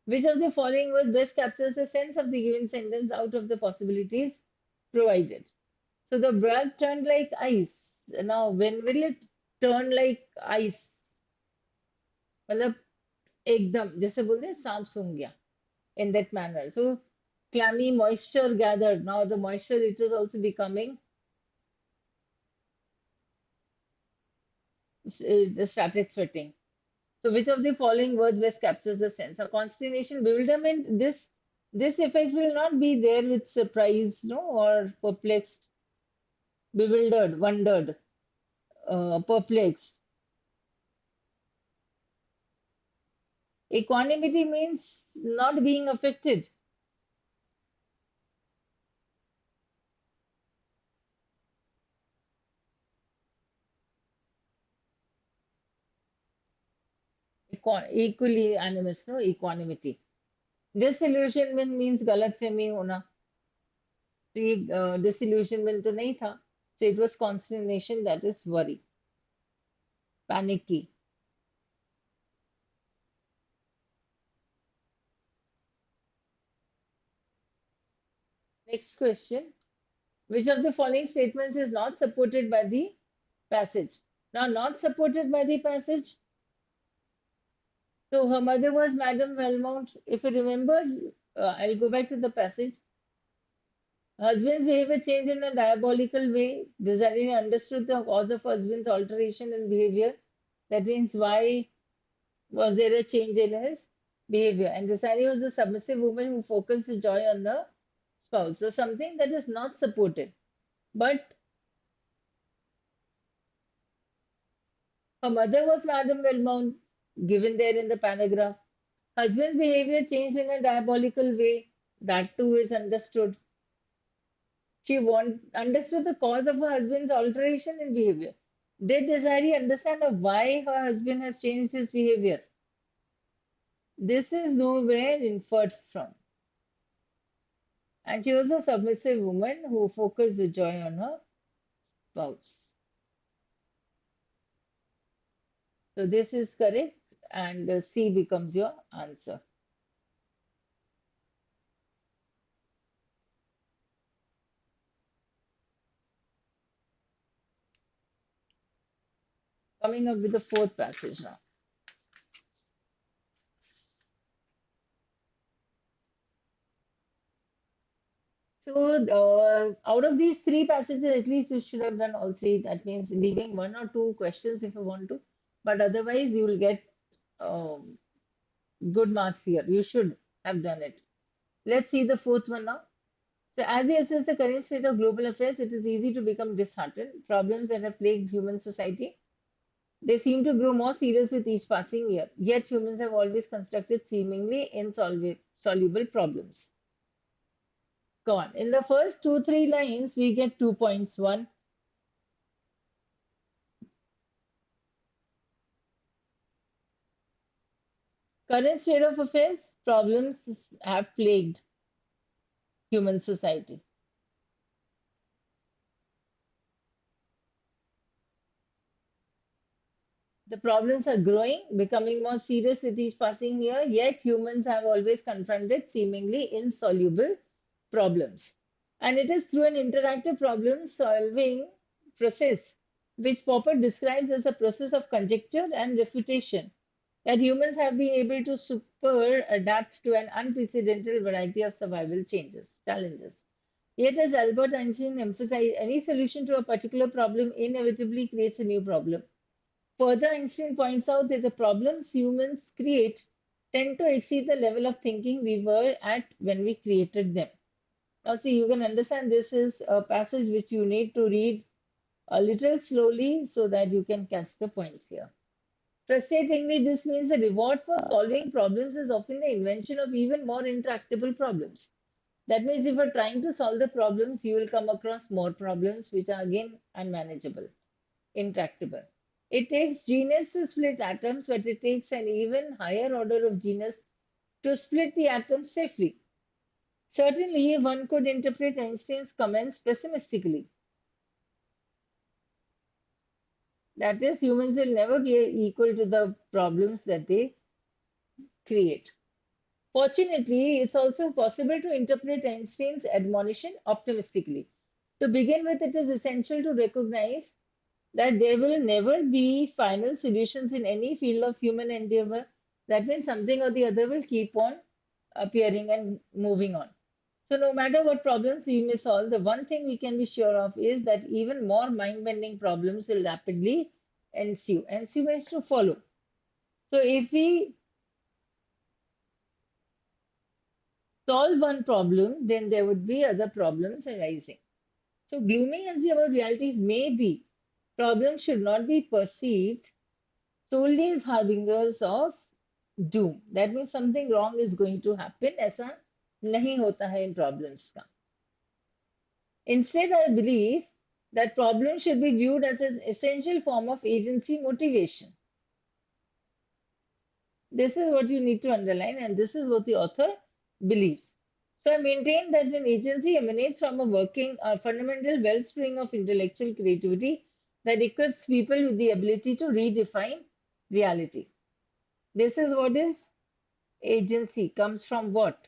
A: Which of the following words best captures the sense of the given sentence out of the possibilities provided? So the blood turned like ice. Now, when will it turn like ice? मतलब एकदम जैसे बोलते हैं सांप सूंघ गया in that manner. So clammy moisture gathered. Now the moisture it is also becoming it started sweating. So which of the following words best captures the sense? A consternation, bewilderment. This effect will not be there with surprise, no, or perplexed, bewildered, wondered, perplexed. Equanimity means not being affected. Equally animus, no, equanimity. Disillusionment means गलतफहमी होना. तो ये disillusionment तो नहीं था. So it was consternation, that is worry, panicky. Next question. Which of the following statements is not supported by the passage? Now, not supported by the passage. So her mother was Madame Valmont. If you remember, I'll go back to the passage. Husband's behavior changed in a diabolical way. Desiree understood the cause of husband's alteration in behavior. That means why was there a change in his behavior? And Desiree was a submissive woman who focused the joy on the spouse. So something that is not supported. But her mother was Madame Valmont, given there in the paragraph. Husband's behavior changed in a diabolical way. That too is understood. Understood the cause of her husband's alteration in behavior. Did Desiree understand of why her husband has changed his behavior? This is nowhere inferred from. And she was a submissive woman who focused the joy on her spouse. So this is correct, and C becomes your answer. Coming up with the fourth passage now. So, out of these three passages, at least you should have done all three. That means leaving one or two questions if you want to, but otherwise you will get um, good marks here. You should have done it. Let's see the fourth one now. So, as we assess the current state of global affairs, it is easy to become disheartened. Problems that have plagued human society, they seem to grow more serious with each passing year. Yet humans have always constructed seemingly insoluble problems. Go on. In the first two, three lines, we get 2 points. One, current state of affairs, problems have plagued human society. The problems are growing, becoming more serious with each passing year, yet humans have always confronted seemingly insoluble problems. And it is through an interactive problem solving process, which Popper describes as a process of conjecture and refutation, that humans have been able to super adapt to an unprecedented variety of survival challenges. Yet, as Albert Einstein emphasized, any solution to a particular problem inevitably creates a new problem. Further, Einstein points out that the problems humans create tend to exceed the level of thinking we were at when we created them. Now, see, you can understand this is a passage which you need to read a little slowly so that you can catch the points here. Frustratingly, this means the reward for solving problems is often the invention of even more intractable problems. That means if you're trying to solve the problems, you will come across more problems which are again unmanageable, intractable. It takes genius to split atoms, but it takes an even higher order of genius to split the atoms safely. Certainly, one could interpret Einstein's comments pessimistically. That is, humans will never be equal to the problems that they create. Fortunately, it's also possible to interpret Einstein's admonition optimistically. To begin with, it is essential to recognize that there will never be final solutions in any field of human endeavor. That means something or the other will keep on appearing and moving on. So, no matter what problems we may solve, the one thing we can be sure of is that even more mind bending problems will rapidly ensue. Ensue means to follow. So, if we solve one problem, then there would be other problems arising. So, gloomy as our realities may be, problems should not be perceived solely as harbingers of doom. That means something wrong is going to happen. ऐसा नहीं होता है in problems का. Instead, I believe that problems should be viewed as an essential form of agency motivation. This is what you need to underline, and this is what the author believes. So I maintain that an agency emanates from a working, fundamental wellspring of intellectual creativity that equips people with the ability to redefine reality. This is what is agency, comes from what?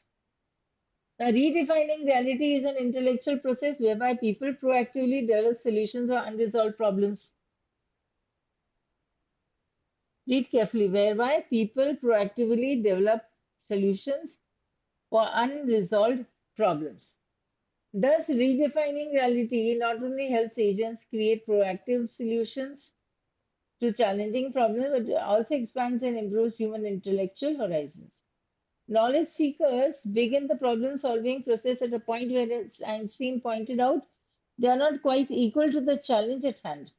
A: Now, redefining reality is an intellectual process whereby people proactively develop solutions for unresolved problems. Read carefully, whereby people proactively develop solutions for unresolved problems. Thus, redefining reality not only helps agents create proactive solutions to challenging problems, but also expands and improves human intellectual horizons. Knowledge seekers begin the problem solving process at a point where, as Einstein pointed out, they are not quite equal to the challenge at hand.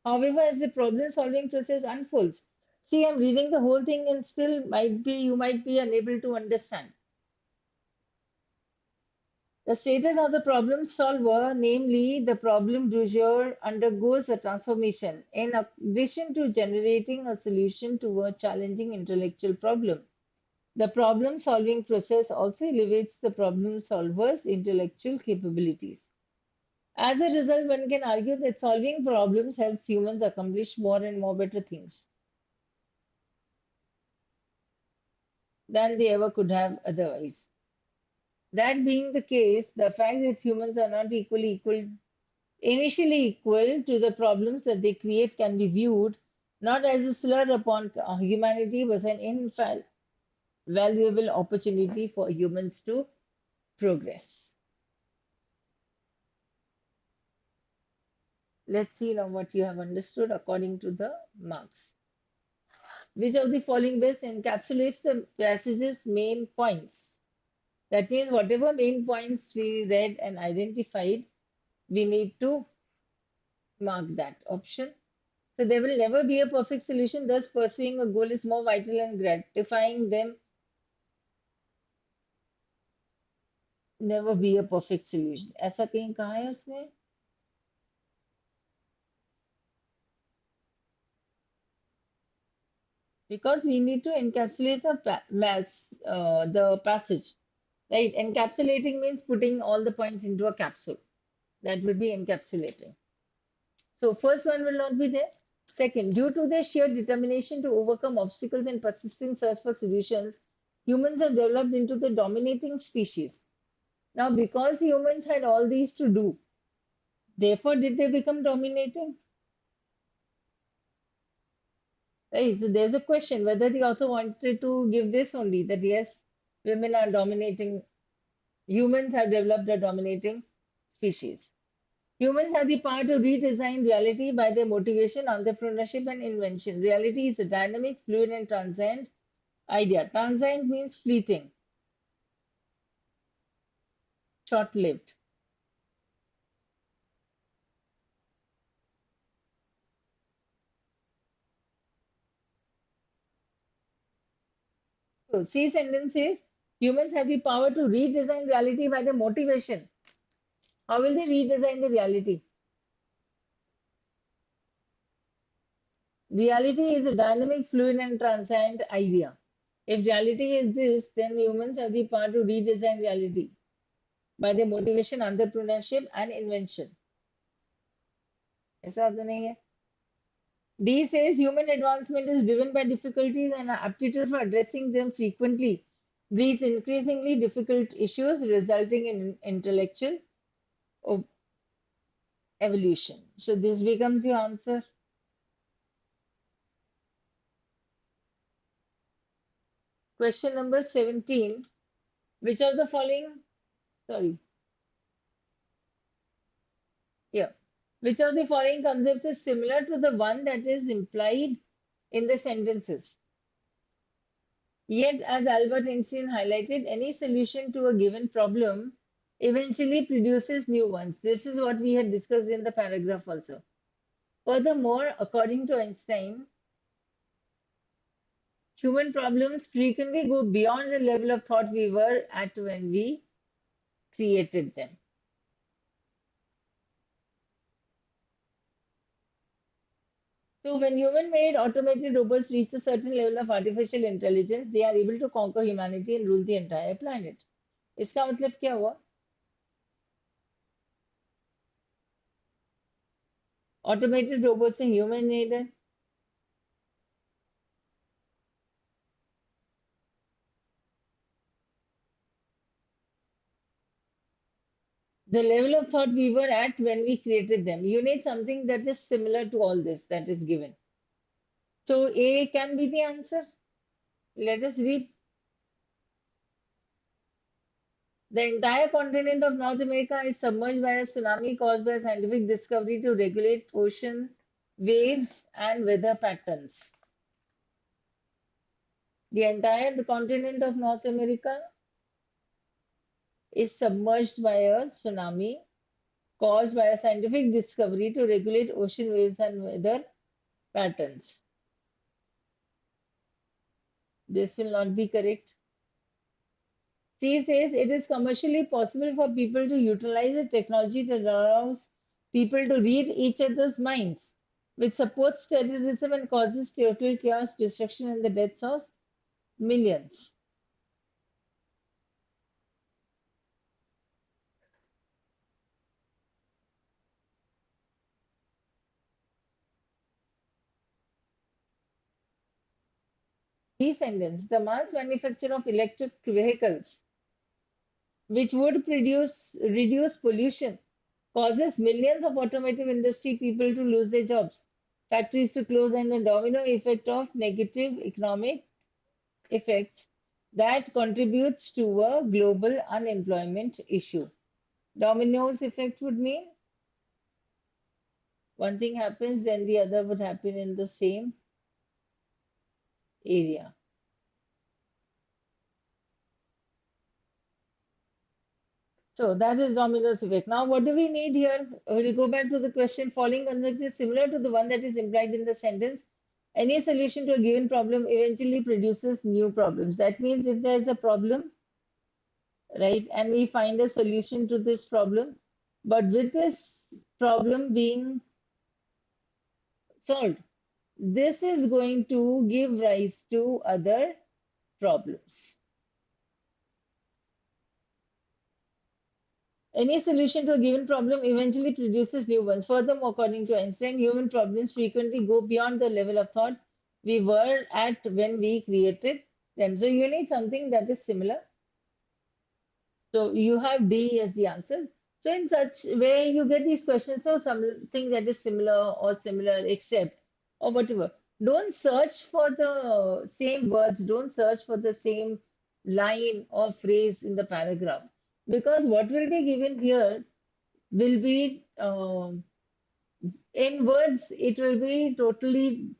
A: However, as the problem solving process unfolds, see, I'm reading the whole thing and still you might be unable to understand. The status of the problem solver, namely the problem du jour, undergoes a transformation. In addition to generating a solution to a challenging intellectual problem, the problem-solving process also elevates the problem solver's intellectual capabilities. As a result, one can argue that solving problems helps humans accomplish more and more better things than they ever could have otherwise. That being the case, the fact that humans are not initially equal to the problems that they create can be viewed not as a slur upon humanity, but an invaluable opportunity for humans to progress. Let's see now what you have understood according to the marks. Which of the following best encapsulates the passage's main points? That means whatever main points we read and identified, we need to mark that option. So there will never be a perfect solution, thus pursuing a goal is more vital and gratifying than never be a perfect solution. ऐसा कहीं कहा है उसने? Because we need to encapsulate the passage, right? Encapsulating means putting all the points into a capsule. That would be encapsulating. So first one will not be there. Second, due to their sheer determination to overcome obstacles and persistent search for solutions, humans have developed into the dominating species. Now, because humans had all these to do, therefore, did they become dominating? Right. So there's a question whether the author wanted to give this only, that yes, women are dominating, humans have developed a dominating species. Humans have the power to redesign reality by their motivation, entrepreneurship, and invention. Reality is a dynamic, fluid, and transient idea. Transient means fleeting, short-lived. So, C sentence says humans have the power to redesign reality by their motivation. How will they redesign the reality? Reality is a dynamic, fluid, and transient idea. If reality is this, then humans have the power to redesign reality by their motivation, entrepreneurship, and invention. ऐसा तो नहीं है. D says human advancement is driven by difficulties and aptitude for addressing them frequently breeds increasingly difficult issues, resulting in intellectual o- evolution. So this becomes your answer. Question number 17. Which of the following, sorry, yeah, which of the following concepts is similar to the one that is implied in the sentences? Yet, as Albert Einstein highlighted, any solution to a given problem eventually produces new ones. This is what we had discussed in the paragraph also. Furthermore, according to Einstein, human problems frequently go beyond the level of thought we were at when we created them. So, when human-made automated robots reach a certain level of artificial intelligence, they are able to conquer humanity and rule the entire planet. इसका मतलब क्या हुआ? Automated robots are human-made. The level of thought we were at when we created them. You need something that is similar to all this that is given. So A can be the answer. Let us read. The entire continent of North America is submerged by a tsunami caused by a scientific discovery to regulate ocean waves and weather patterns. The entire continent of North America is submerged by a tsunami caused by a scientific discovery to regulate ocean waves and weather patterns. This will not be correct. C says it is commercially possible for people to utilize a technology that allows people to read each other's minds, which supports terrorism and causes total chaos, destruction, and the deaths of millions. D sentence, the mass manufacture of electric vehicles, which would reduce pollution, causes millions of automotive industry people to lose their jobs, factories to close, and a domino effect of negative economic effects that contributes to a global unemployment issue. Dominoes effect would mean one thing happens, then the other would happen in the same area. So that is dominoes effect. Now, what do we need here? We'll go back to the question. Following concept is similar to the one that is implied in the sentence. Any solution to a given problem eventually produces new problems. That means if there is a problem, right, and we find a solution to this problem, but with this problem being solved, this is going to give rise to other problems. Any solution to a given problem eventually produces new ones. Furthermore, according to Einstein, human problems frequently go beyond the level of thought we were at when we created them. So you need something that is similar. So you have D as the answer. So in such way, you get these questions. So something that is similar or similar except or whatever. Don't search for the same words. Don't search for the same line or phrase in the paragraph. Because what will be given here will be in words, it will be totally,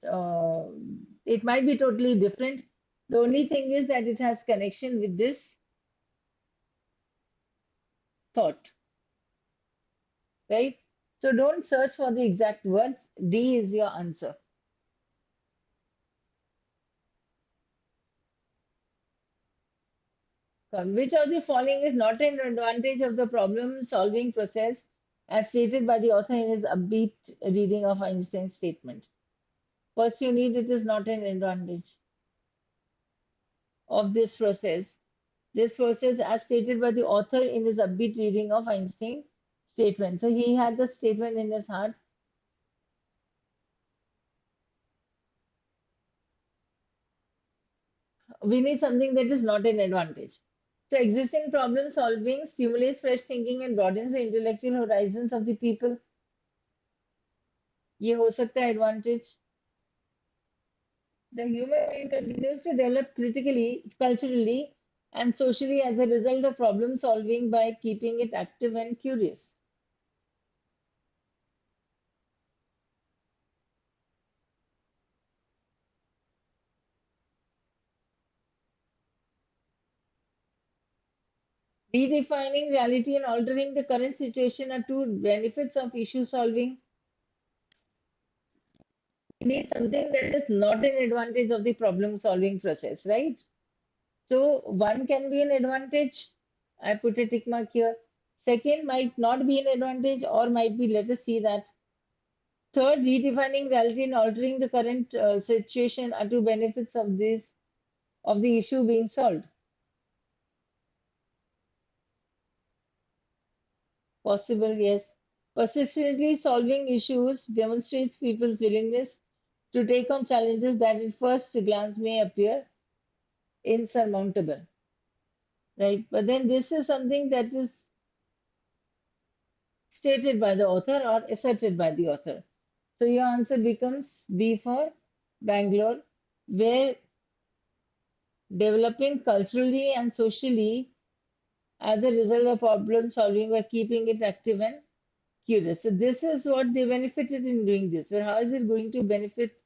A: it might be totally different. The only thing is that it has connection with this thought, right? So don't search for the exact words. D is your answer. Which of the following is not an advantage of the problem solving process as stated by the author in his upbeat reading of Einstein's statement? First, you need it is not an advantage of this process. This process, as stated by the author in his upbeat reading of Einstein's statement. So he had the statement in his heart. We need something that is not an advantage. So existing problem solving stimulates fresh thinking and broadens the intellectual horizons of the people. ये हो सकता है advantage. The human mind continues to develop critically, culturally, and socially as a result of problem solving by keeping it active and curious. Redefining reality and altering the current situation are two benefits of issue solving. We need something that is not an advantage of the problem solving process, right? So one can be an advantage. I put a tick mark here. Second might not be an advantage or might be, let us see that. Third, redefining reality and altering the current situation are two benefits of this of the issue being solved. Possible, yes. Persistently solving issues demonstrates people's willingness to take on challenges that at first glance may appear insurmountable, right? But then this is something that is stated by the author or asserted by the author. So your answer becomes B for Bangalore, where developing culturally and socially as a result of problem solving by keeping it active and curious. So this is what they benefited in doing this. But how is it going to benefit?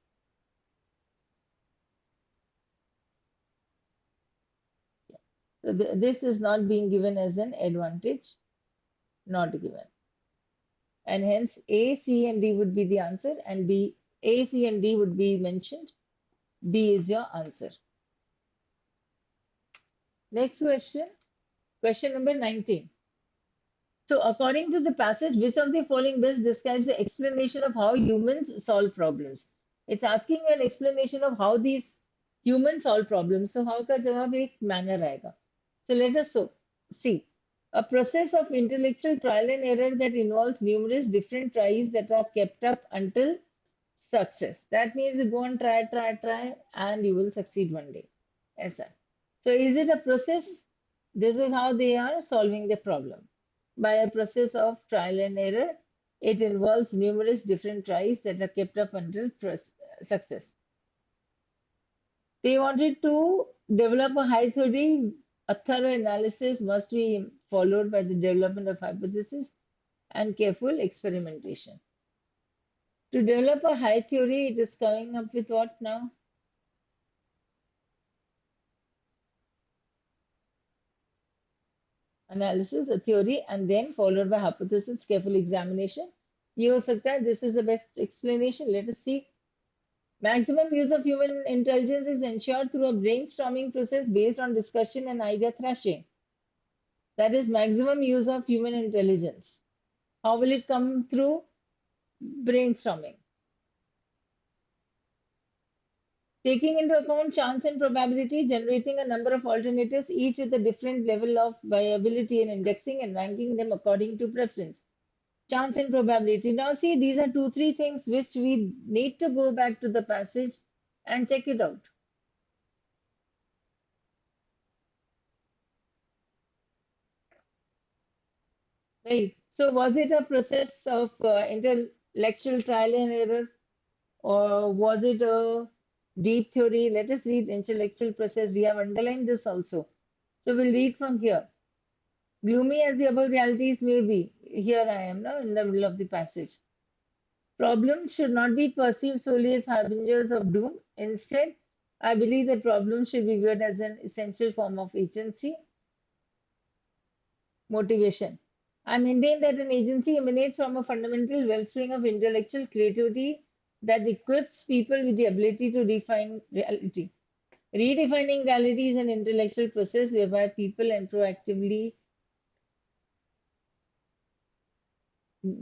A: So this is not being given as an advantage, not given. And hence A, C, and D would be the answer, and B, A, C, and D would be mentioned. B is your answer. Next question, question number 19. So according to the passage, which of the following best describes the explanation of how humans solve problems? It's asking an explanation of how these humans solve problems. So how का जवाब एक manner आएगा. So let us see. A process of intellectual trial and error that involves numerous different tries that are kept up until success. That means you go and try, and you will succeed one day. Yes, sir. So is it a process? This is how they are solving the problem. By a process of trial and error, it involves numerous different tries that are kept up until success. They wanted to develop a high theory. A thorough analysis must be followed by the development of hypothesis and careful experimentation. To develop a high theory, it is coming up with what now? Analysis, a theory, and then followed by hypothesis, careful examination. ये हो सकता है, this is the best explanation. Let us see. Maximum use of human intelligence is ensured through a brainstorming process based on discussion and idea thrashing. That is maximum use of human intelligence. How will it come through? Brainstorming. Taking into account chance and probability, generating a number of alternatives, each with a different level of viability and indexing and ranking them according to preference. Chance and probability. Now see, these are 2, 3 things which we need to go back to the passage and check it out. Right. So was it a process of intellectual trial and error, or was it a deep theory? Let us read intellectual process. We have underlined this also. So we'll read from here. Gloomy as the above realities may be, here I am now in the middle of the passage. Problems should not be perceived solely as harbingers of doom. Instead, I believe that problems should be viewed as an essential form of agency, motivation. I maintain that an agency emanates from a fundamental wellspring of intellectual creativity that equips people with the ability to define reality. Redefining reality is an intellectual process whereby people and proactively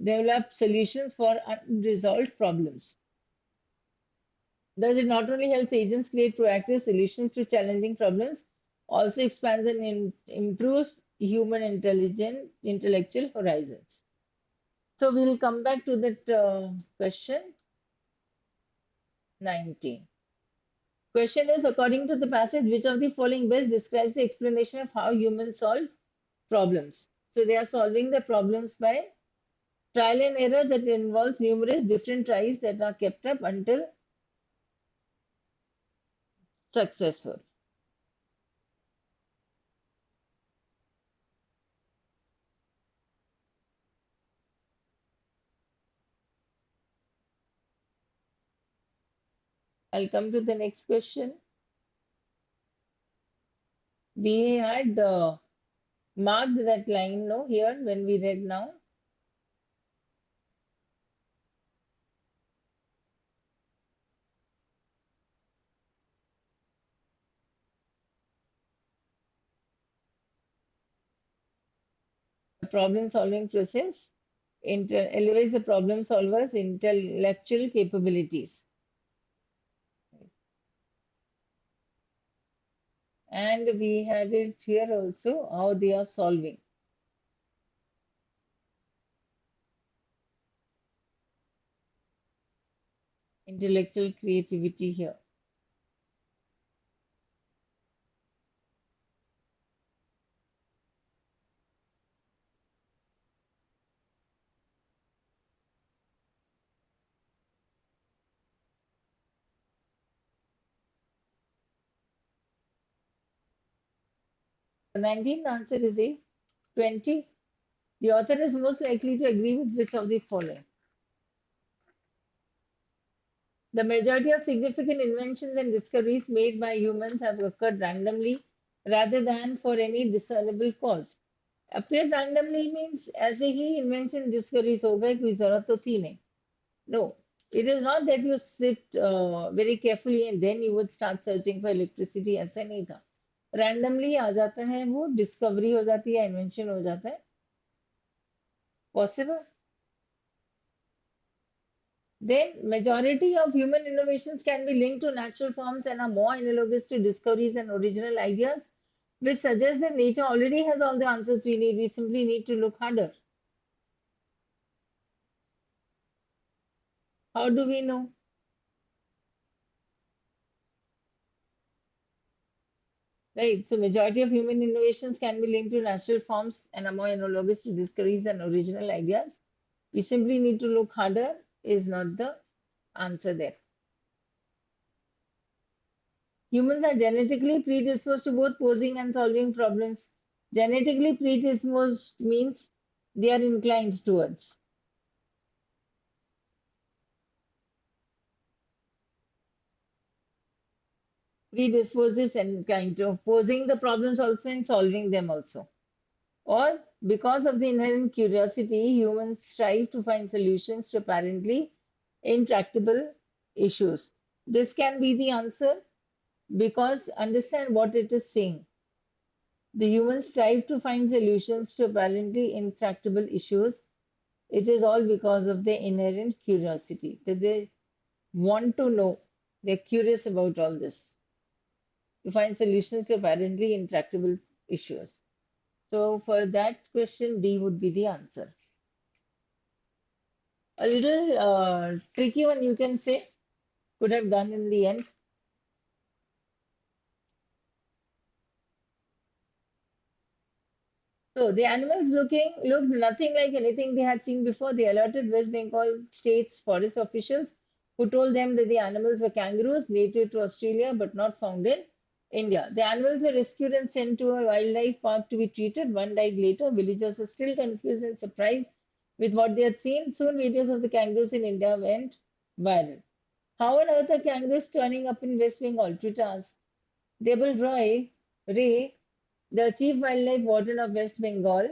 A: develop solutions for unresolved problems. Thus, it not only helps agents create proactive solutions to challenging problems, also expands and improves human intellectual horizons. So we'll come back to that question 19. Question is, according to the passage, which of the following best describes the explanation of how humans solve problems? So they are solving the problems by trial and error that involves numerous different tries that are kept up until successful. I'll come to the next question. We had marked that line no here when we read now. The problem solving process elevates the problem solver's intellectual capabilities. And we had it here also how they are solving. Intellectual creativity here. The 19th answer is A. 20. The author is most likely to agree with which of the following? The majority of significant inventions and discoveries made by humans have occurred randomly rather than for any discernible cause. Appear randomly means ऐसे ही invention discoveries हो गए कोई जरूरत तो थी नहीं. No, it is not that you sit very carefully and then you would start searching for electricity. ऐसा नहीं था. Randomly आ जाता है वो discovery हो जाती है invention हो जाता है. Possible. Then, majority of human innovations can be linked to natural forms and are more analogous to discoveries than original ideas, which suggests that nature already has all the answers we need. We simply need to look harder. How do we know? Right. So, majority of human innovations can be linked to natural forms and are more analogous to discoveries than original ideas. We simply need to look harder is not the answer there. Humans are genetically predisposed to both posing and solving problems. Genetically predisposed means they are inclined towards. Predisposed is inclined to posing the problems also and solving them also. Or because of the inherent curiosity, humans strive to find solutions to apparently intractable issues. This can be the answer because understand what it is saying. The humans strive to find solutions to apparently intractable issues. It is all because of their inherent curiosity that they want to know. They're curious about all this to find solutions to apparently intractable issues. So for that question, D would be the answer. A little tricky one, you can say, could have done in the end. So the animals looked nothing like anything they had seen before. They alerted West Bengal state's forest officials, who told them that the animals were kangaroos native to Australia but not found in India. The animals were rescued and sent to a wildlife park to be treated. One died later. Villagers were still confused and surprised with what they had seen. Soon videos of the kangaroos in India went viral. How on earth are kangaroos turning up in West Bengal? Twitter asked. Debel Ray, the chief wildlife warden of West Bengal,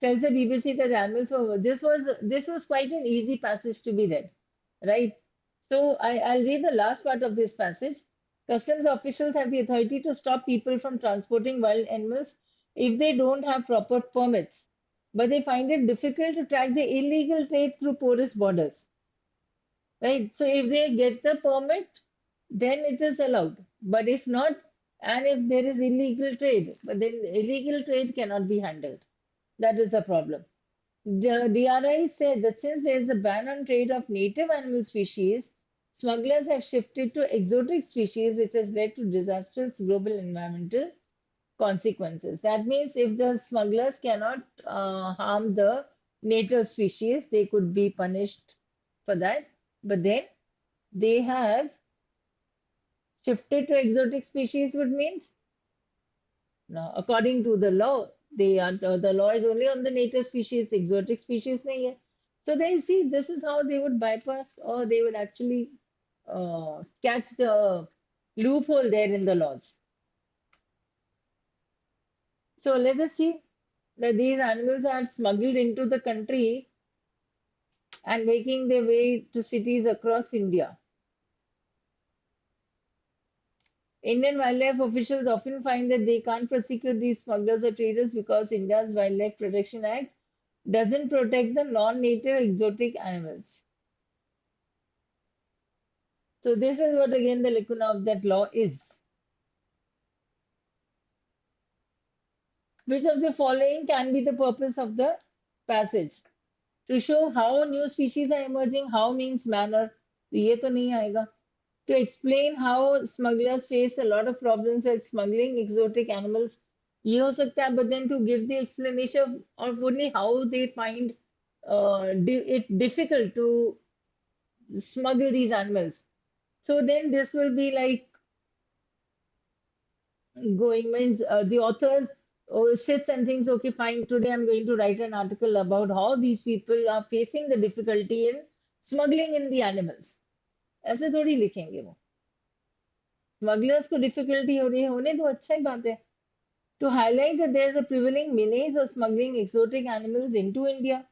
A: tells the BBC that animals were. This was quite an easy passage to be read, right? So I'll read the last part of this passage. Customs officials have the authority to stop people from transporting wild animals if they don't have proper permits, but they find it difficult to track the illegal trade through porous borders. Right. So if they get the permit, then it is allowed. But if not, and if there is illegal trade, but then illegal trade cannot be handled. That is the problem. The DRI said that since there is a ban on trade of native animal species, smugglers have shifted to exotic species, which has led to disastrous global environmental consequences. That means if the smugglers cannot harm the native species, they could be punished for that. But then they have shifted to exotic species, which means now, according to the law, the law is only on the native species, exotic species nahi hai. So they see this is how they would bypass or they would actually catch the loophole there in the laws. So let us see that these animals are smuggled into the country and making their way to cities across India. Indian wildlife officials often find that they can't prosecute these smugglers or traders because India's Wildlife Protection Act doesn't protect the non-native exotic animals. So this is what again the lacuna of that law is. Which of the following can be the purpose of the passage? To show how new species are emerging, how means manner. तो ये तो नहीं आएगा. To explain how smugglers face a lot of problems with smuggling exotic animals. ये हो सकता है, but then to give the explanation of only how they find it difficult to smuggle these animals. So then this will be like going means the authors sits and thinks, okay, fine, today I'm going to write an article about how these people are facing the difficulty in smuggling in the animals. ऐसे थोड़ी लिखेंगे वो. Smugglers को difficulty हो रही है होने दो अच्छा ही बात है. To highlight that there is a prevailing menace of smuggling exotic animals into India.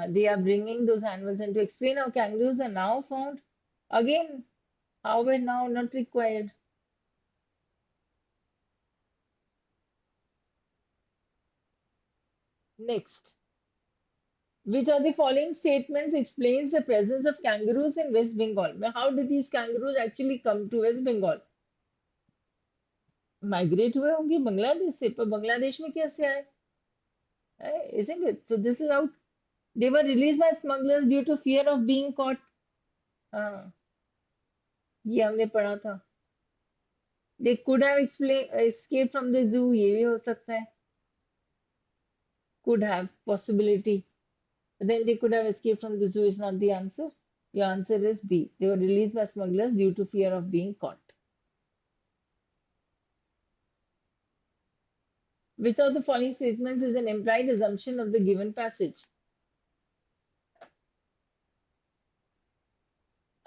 A: They are bringing those animals and to explain how kangaroos are now found. Again, how and now not required. Next. Which of the following statements explains the presence of kangaroos in West Bengal? Now, how did these kangaroos actually come to West Bengal? Migrate हुए होंगे बांग्लादेश से, पर बांग्लादेश में कैसे आए? Isn't it? So this is out. They were released by smugglers due to fear of being caught. हाँ, ये हमने पढ़ा था. They could have escaped from the zoo. ये भी हो सकता है. Could have possibility. But then they could have escaped from the zoo is not the answer. The answer is B. They were released by smugglers due to fear of being caught. Which of the following statements is an implied assumption of the given passage?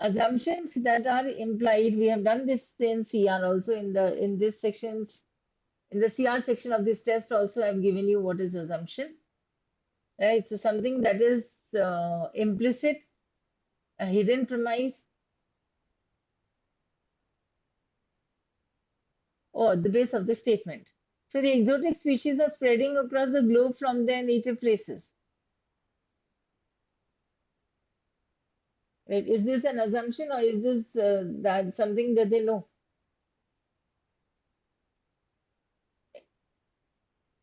A: Assumptions that are implied, we have done this in CR also in this sections, in the CR section of this test also I've given you what is assumption. Right, so something that is implicit, a hidden premise, or the base of the statement. So the exotic species are spreading across the globe from their native places. Right? Is this an assumption or is this that something that they know?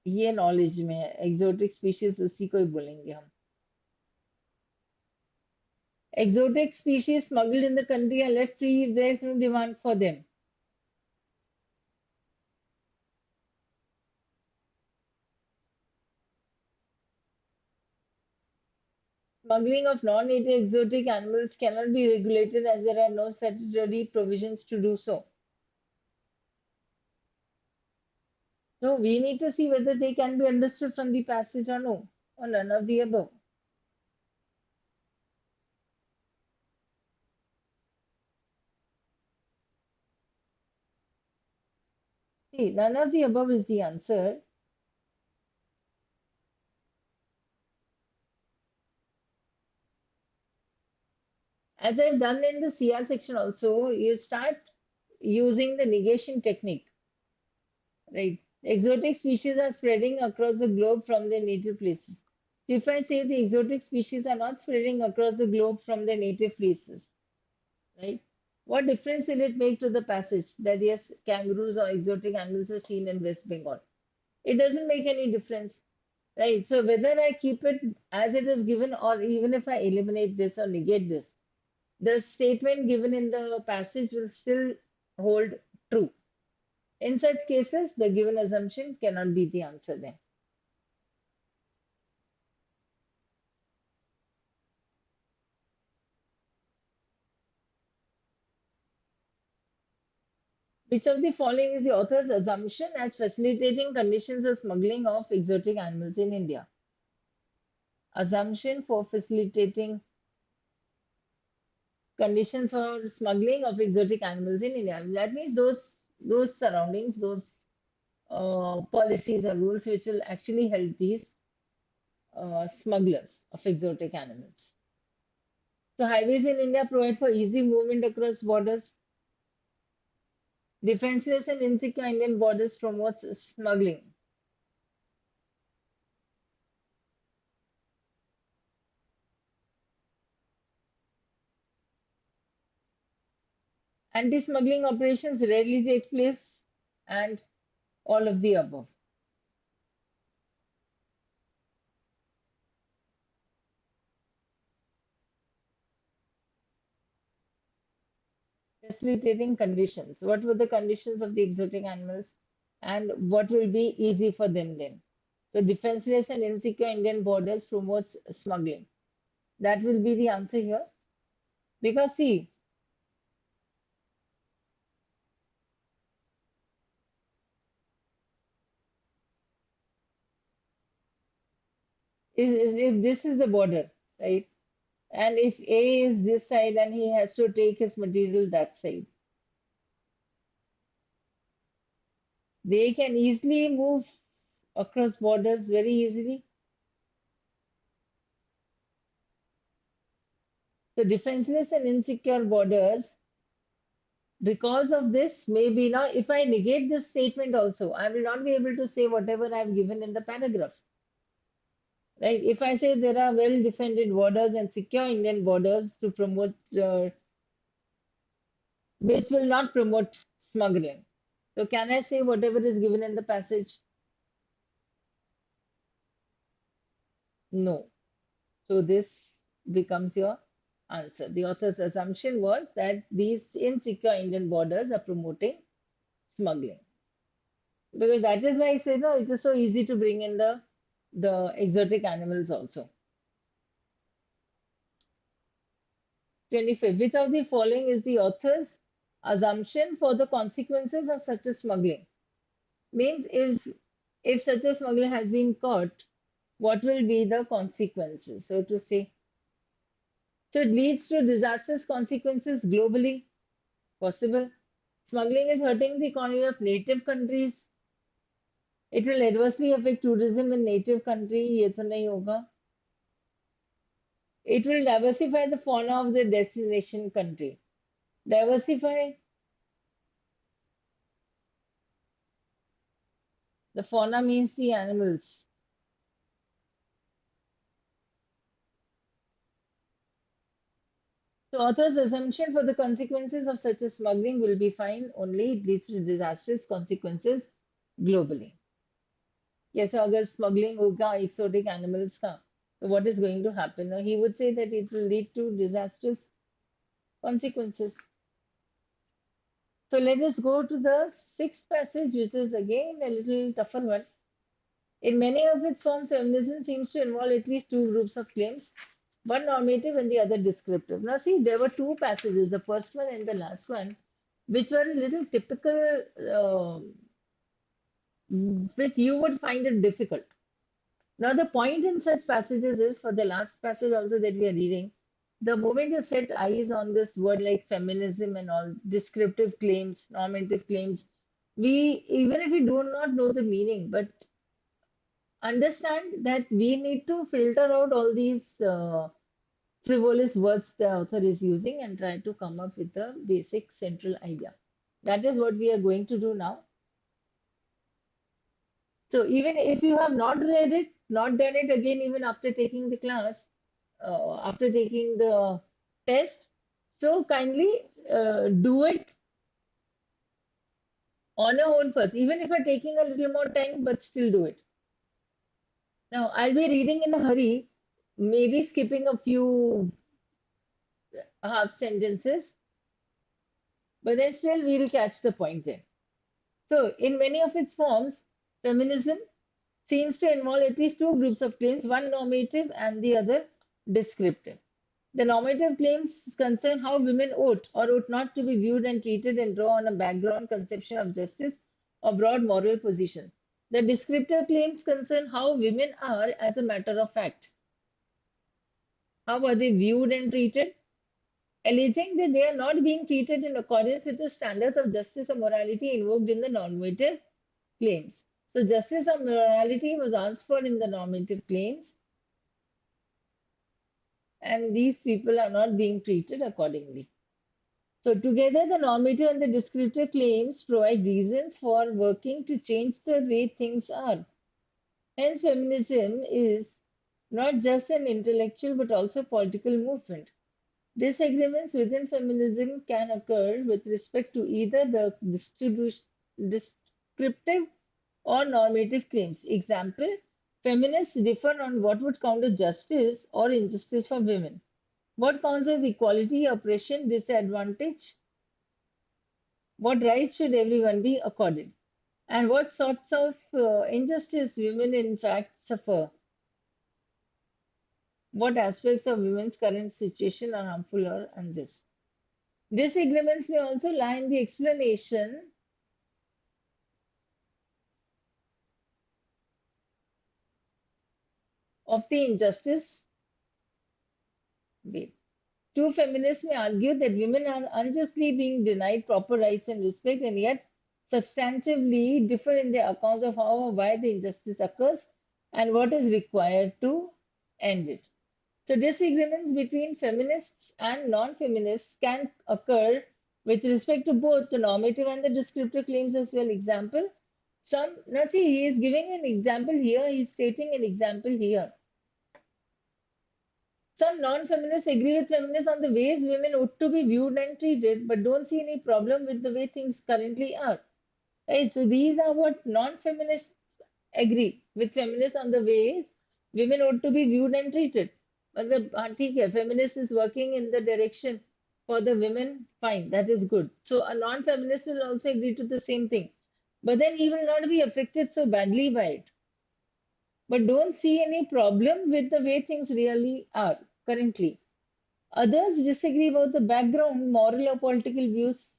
A: ये knowledge में है. Exotic species उसी को ही बोलेंगे हम. Exotic species smuggled in the country are left free if there is no demand for them. Smuggling of non-native exotic animals cannot be regulated as there are no statutory provisions to do so. So we need to see whether they can be understood from the passage or no, or none of the above. See, none of the above is the answer. As I've done in the CR section also, you start using the negation technique, right? Exotic species are spreading across the globe from their native places. So if I say the exotic species are not spreading across the globe from their native places, right? What difference will it make to the passage that yes, kangaroos or exotic animals are seen in West Bengal? It doesn't make any difference, right? So whether I keep it as it is given or even if I eliminate this or negate this, the statement given in the passage will still hold true. In such cases, the given assumption cannot be the answer then. Which of the following is the author's assumption as facilitating conditions of smuggling of exotic animals in India? Assumption for facilitating conditions for smuggling of exotic animals in India. That means those surroundings, those policies or rules which will actually help these smugglers of exotic animals. So highways in India provide for easy movement across borders. Defenseless and insecure Indian borders promotes smuggling. Anti-smuggling operations rarely take place, and all of the above. Facilitating conditions. What were the conditions of the exotic animals and what will be easy for them then? So defenseless and insecure Indian borders promotes smuggling. That will be the answer here. Because see, if this is the border, right? And if A is this side and he has to take his material that side, they can easily move across borders very easily. So defenseless and insecure borders, because of this, maybe now if I negate this statement also, I will not be able to say whatever I've given in the paragraph. Right? If I say there are well defended borders and secure Indian borders to promote, which will not promote smuggling. So can I say whatever is given in the passage? No. So this becomes your answer. The author's assumption was that these insecure Indian borders are promoting smuggling. Because that is why I say no, it is so easy to bring in the exotic animals also. 25. Which of the following is the author's assumption for the consequences of such a smuggling? Means if such a smuggler has been caught, what will be the consequences? So to say, so it leads to disastrous consequences globally. Possible. Smuggling is hurting the economy of native countries. It will adversely affect tourism in native country. ये तो नहीं होगा. It will diversify the fauna of the destination country. Diversify the fauna means the animals. So author's assumption for the consequences of such a smuggling will be fine only it leads to disastrous consequences globally. Yes, अगर smuggling होगा exotic animals का, so what is going to happen? He would say that it will lead to disastrous consequences. So let us go to the sixth passage, which is again a little tougher one. In many of its forms, feminism seems to involve at least two groups of claims, one normative and the other descriptive. Now, see, there were two passages, the first one and the last one, which were a little typical, which you would find it difficult. Now, the point in such passages is for the last passage also that we are reading, the moment you set eyes on this word like feminism and all descriptive claims, normative claims, we, even if we do not know the meaning, but understand that we need to filter out all these frivolous words the author is using and try to come up with the basic central idea. That is what we are going to do now. So even if you have not read it, not done it again, even after taking the class, after taking the test, so kindly do it on your own first, even if you're taking a little more time, but still do it. Now, I'll be reading in a hurry, maybe skipping a few half sentences, but then still we'll catch the point there. So, in many of its forms, feminism seems to involve at least two groups of claims, one normative and the other descriptive. The normative claims concern how women ought or ought not to be viewed and treated and draw on a background conception of justice or broad moral position. The descriptive claims concern how women are as a matter of fact. How are they viewed and treated? Alleging that they are not being treated in accordance with the standards of justice or morality invoked in the normative claims. So justice or morality was asked for in the normative claims, and these people are not being treated accordingly. So together, the normative and the descriptive claims provide reasons for working to change the way things are. Hence, feminism is not just an intellectual but also political movement. Disagreements within feminism can occur with respect to either the descriptive or normative claims. Example, feminists differ on what would count as justice or injustice for women. What counts as equality, oppression, disadvantage? What rights should everyone be accorded? And what sorts of injustice women in fact suffer? What aspects of women's current situation are harmful or unjust? Disagreements may also lie in the explanation of the injustice. Wait. Two feminists may argue that women are unjustly being denied proper rights and respect, and yet substantively differ in their accounts of how or why the injustice occurs and what is required to end it. So, disagreements between feminists and non-feminists can occur with respect to both the normative and the descriptive claims as well. Example, now see, he is giving an example here, he is stating an example here. Some non-feminists agree with feminists on the ways women ought to be viewed and treated, but don't see any problem with the way things currently are. Right? So these are what non-feminists agree with feminists on the ways women ought to be viewed and treated. But the feminist is working in the direction for the women, fine, that is good. So a non-feminist will also agree to the same thing. But then he will not be affected so badly by it. But don't see any problem with the way things really are currently. Others disagree about the background, moral or political views.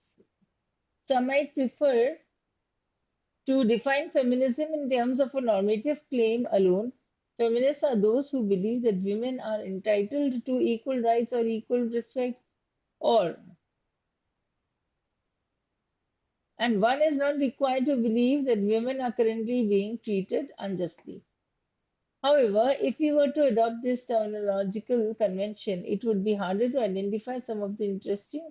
A: Some might prefer to define feminism in terms of a normative claim alone. Feminists are those who believe that women are entitled to equal rights or equal respect, or and one is not required to believe that women are currently being treated unjustly. However, if we were to adopt this terminological convention, it would be harder to identify some of the interesting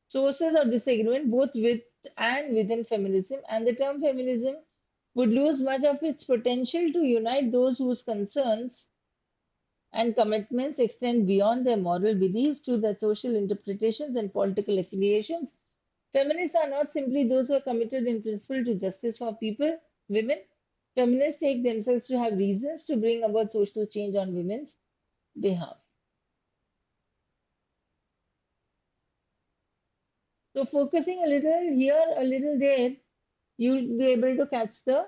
A: sources of disagreement both with and within feminism, and the term feminism would lose much of its potential to unite those whose concerns and commitments extend beyond their moral beliefs to their social interpretations and political affiliations. Feminists are not simply those who are committed in principle to justice for people, women. Feminists take themselves to have reasons to bring about social change on women's behalf. So, focusing a little here, a little there, you'll be able to catch the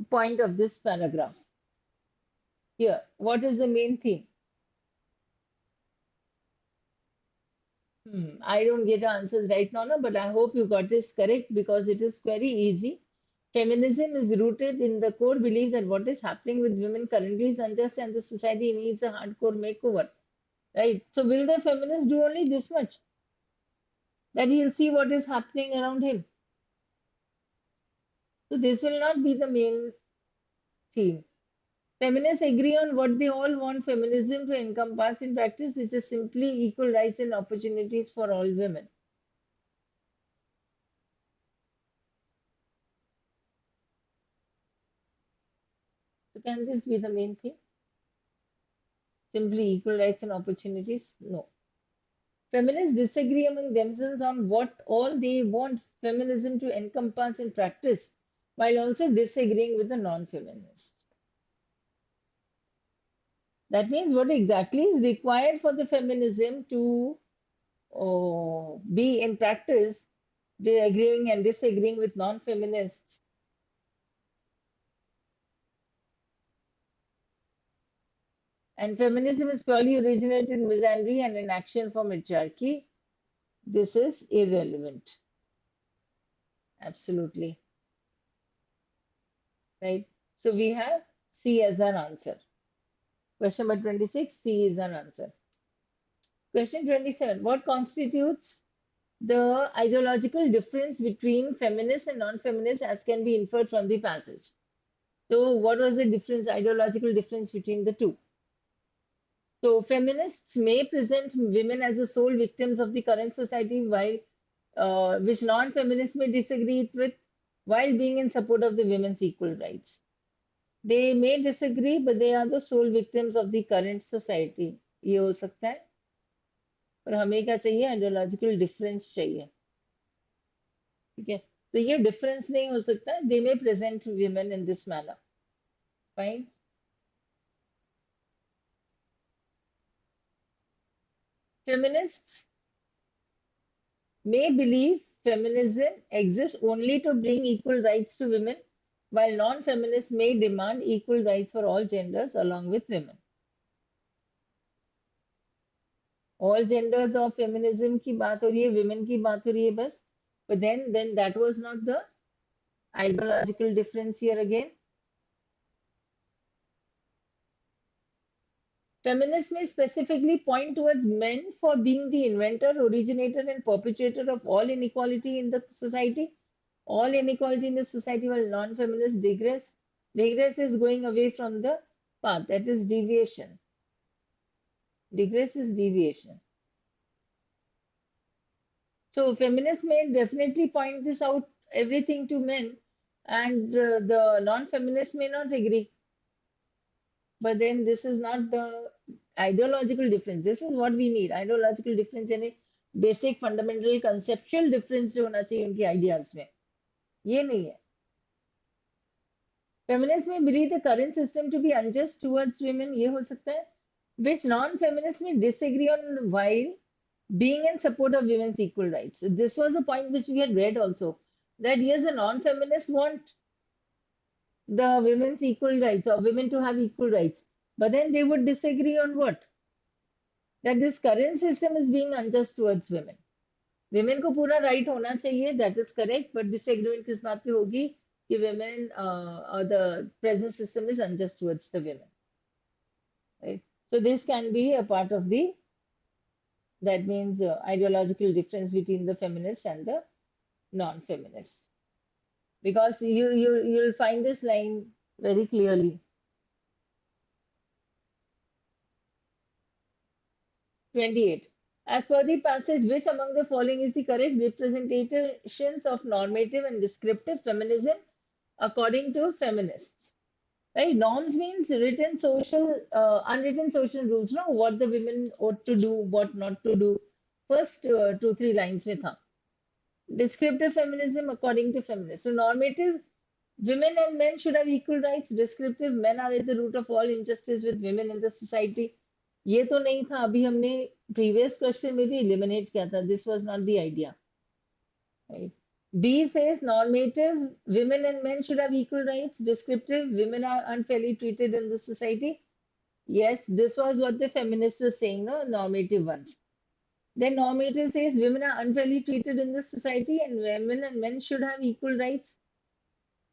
A: point of this paragraph. Here, what is the main theme? I don't get the answers right now, no, but I hope you got this correct because it is very easy. Feminism is rooted in the core belief that what is happening with women currently is unjust and the society needs a hardcore makeover. Right? So, will the feminist do only this much? That he'll see what is happening around him. So, this will not be the main theme. Feminists agree on what they all want feminism to encompass in practice, which is simply equal rights and opportunities for all women. So can this be the main thing? Simply equal rights and opportunities? No. Feminists disagree among themselves on what all they want feminism to encompass in practice, while also disagreeing with the non-feminists. That means what exactly is required for the feminism to be in practice, they agreeing and disagreeing with non-feminists. And feminism is purely originated in misandry and in action for matriarchy. This is irrelevant. Absolutely. Right. So we have C as our answer. Question number 26, C is our answer. Question 27. What constitutes the ideological difference between feminists and non-feminists as can be inferred from the passage? So what was the difference, ideological difference between the two? So feminists may present women as the sole victims of the current society, while which non-feminists may disagree with, while being in support of the women's equal rights. They may disagree, but they are the sole victims of the current society. ये हो सकता है, और हमें क्या चाहिए? Ideological difference चाहिए. ठीक है, तो ये डिफरेंस नहीं हो सकता. They may present women in this manner. Fine. Feminists may believe feminism exists only to bring equal rights to women, while non-feminists may demand equal rights for all genders along with women. All genders of feminism की बात हो रही है, women की बात हो रही है बस. But then that was not the ideological difference here again. Feminists may specifically point towards men for being the inventor, originator, and perpetrator of all inequality in the society. All inequality in the society, while non-feminists digress. Digress is going away from the path. That is deviation. Digress is deviation. So feminists may definitely point this out everything to men, and the non-feminists may not agree. But then this is not the ideological difference. This is what we need. Ideological difference यानी basic fundamental conceptual difference जो होना चाहिए उनकी ideas में. ये नहीं है. Feminists may believe the current system to be unjust towards women. ये हो सकता है. Which non-feminists may disagree on while being in support of women's equal rights. This was a point which we had read also. That yes, the non-feminists want the women's equal rights or women to have equal rights. But then they would disagree on what? That this current system is being unjust towards women. Women को पूरा right होना चाहिए, that is correct, but disagreement किस बात पे होगी कि women or the present system is unjust towards the women. Right? So this can be a part of the, that means ideological difference between the feminists and the non-feminists. Because you'll find this line very clearly. 28. As per the passage, which among the following is the correct representations of normative and descriptive feminism according to feminists? Right? Norms means written social, unwritten social rules. No, what the women ought to do, what not to do. First 2-3 lines में था. Descriptive feminism according to feminists. So normative, women and men should have equal rights. Descriptive, men are at the root of all injustice with women in the society. ये तो नहीं था, अभी हमने previous question में भी eliminate किया था. This was not the idea. Right. B says normative, women and men should have equal rights. Descriptive, women are unfairly treated in the society. Yes, this was what the feminists were saying, no? Normative ones. Then normative says women are unfairly treated in this society and women and men should have equal rights.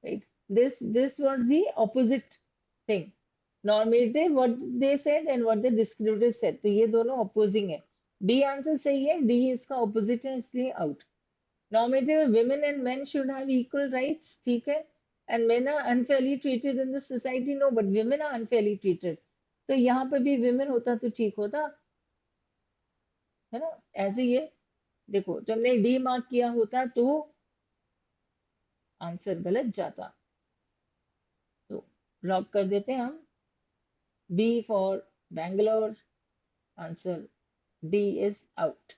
A: Right? This was the opposite thing. Normative, what they said and what the descriptive said. तो ये दोनों opposing है. B answer सही है, D इसका opposite है इसलिए out. Normative, women and men should have equal rights. ठीक है. And men are unfairly treated in the society, no, but women are unfairly treated. तो यहाँ पे भी women होता तो ठीक होता, है ना? ऐसे ये देखो, जब हमने डी मार्क किया होता तो आंसर गलत जाता। तो लॉक कर देते हैं हम, B for Bangalore, answer D is out,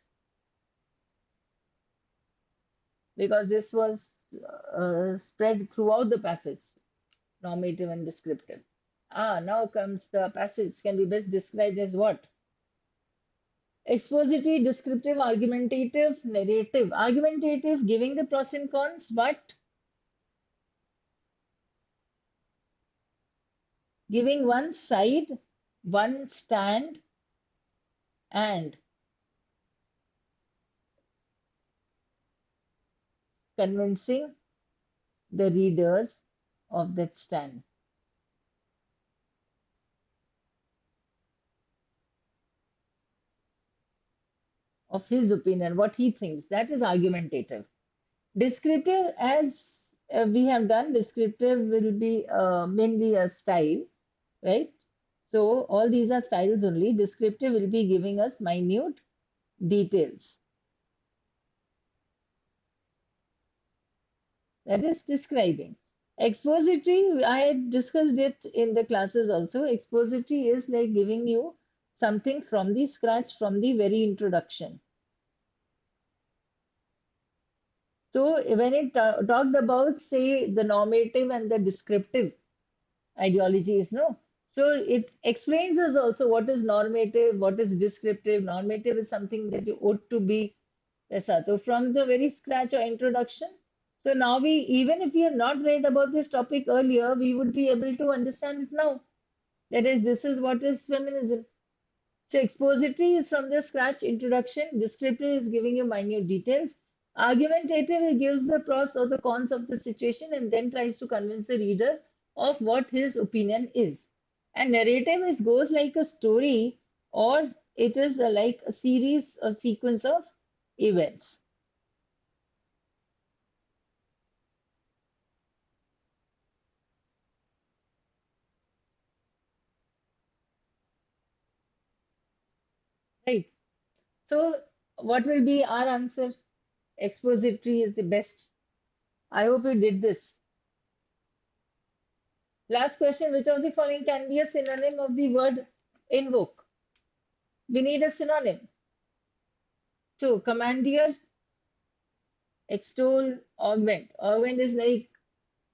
A: because this was spread throughout the passage, normative and descriptive. Now comes the passage can be best described as what? Expository, descriptive, argumentative, narrative. Argumentative, giving the pros and cons, but giving one side, one stand, and convincing the readers of that stand. Of his opinion, what he thinks, that is argumentative. Descriptive, as we have done, descriptive will be mainly a style, right? So all these are styles only. Descriptive will be giving us minute details. That is describing. Expository, I had discussed it in the classes also. Expository is like giving you something from the scratch, from the very introduction. So when it talked about, say, the normative and the descriptive ideologies, no? So it explains us also what is normative, what is descriptive. Normative is something that you ought to be, ऐसा. So from the very scratch or introduction. So now we, even if we have not read about this topic earlier, we would be able to understand it now. That is, this is what is feminism. So expository is from the scratch introduction. Descriptive is giving you minute details. Argumentative, it gives the pros or the cons of the situation and then tries to convince the reader of what his opinion is. And narrative is goes like a story, or it is like a series or sequence of events. Right. So what will be our answer? Expository is the best. I hope you did this. Last question, which of the following can be a synonym of the word invoke? We need a synonym. So commandeer, extol, augment. Augment is like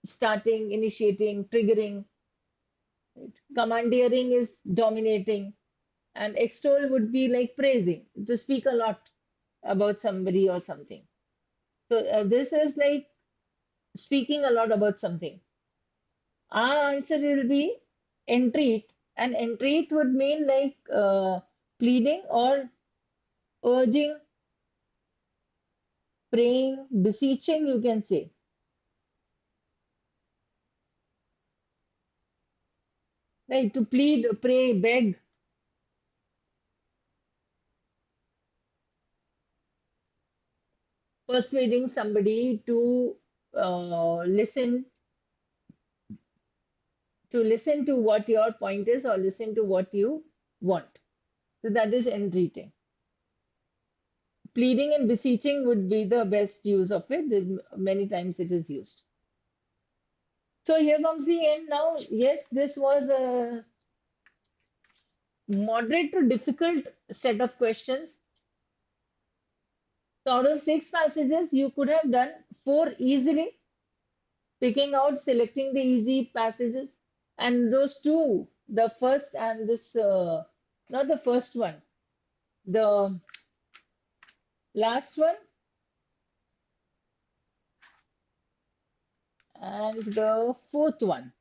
A: starting, initiating, triggering. Right? Commandeering is dominating. And extol would be like praising, to speak a lot about somebody or something. So this is like speaking a lot about something. Our answer will be entreat, and entreat would mean like pleading or urging, praying, beseeching, you can say. Right? To plead, pray, beg. Persuading somebody listen to listen to what your point is or listen to what you want. So that is entreating. Pleading and beseeching would be the best use of it. Many times it is used. So here comes the end now. Yes, this was a moderate to difficult set of questions. So out of 6 passages, you could have done 4 easily, picking out, selecting the easy passages. And those two, the first and this, not the first one, the last one, and the fourth one.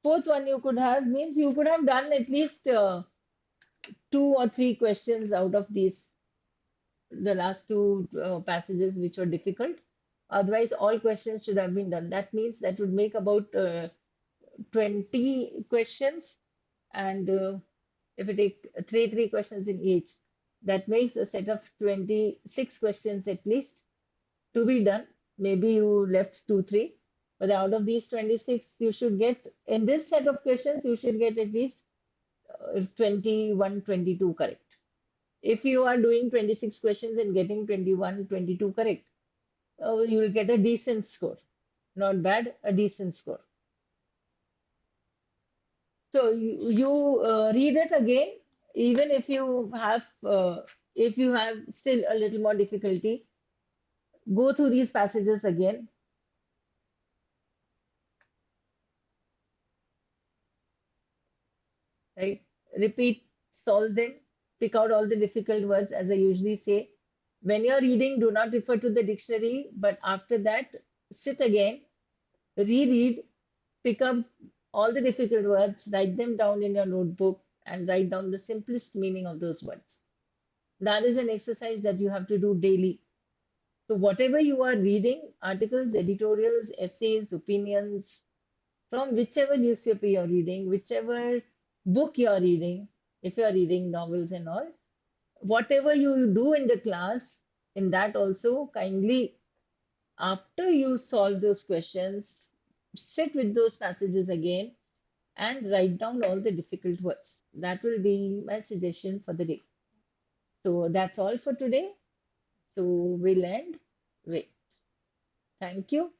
A: Fourth one you could have, means you could have done at least 2 or 3 questions out of these, the last two passages which were difficult. Otherwise, all questions should have been done. That means that would make about 20 questions, and if you take three questions in each, that makes a set of 26 questions at least to be done. maybe you left two, three, but out of these 26, you should get, in this set of questions, you should get at least 21, 22 correct. If you are doing 26 questions and getting 21, 22 correct, you will get a decent score. Not bad, a decent score. So you read it again, even if you have still a little more difficulty, go through these passages again, right? Repeat, solve them, pick out all the difficult words, as I usually say. When you're reading, do not refer to the dictionary, but after that, sit again, reread, pick up all the difficult words, write them down in your notebook, and write down the simplest meaning of those words. That is an exercise that you have to do daily. So, whatever you are reading, articles, editorials, essays, opinions, from whichever newspaper you're reading, whichever book you're reading, if you're reading novels and all, whatever you do in the class, in that also, kindly, after you solve those questions, sit with those passages again and write down all the difficult words. That will be my suggestion for the day. So that's all for today. So we'll end. Wait. Thank you.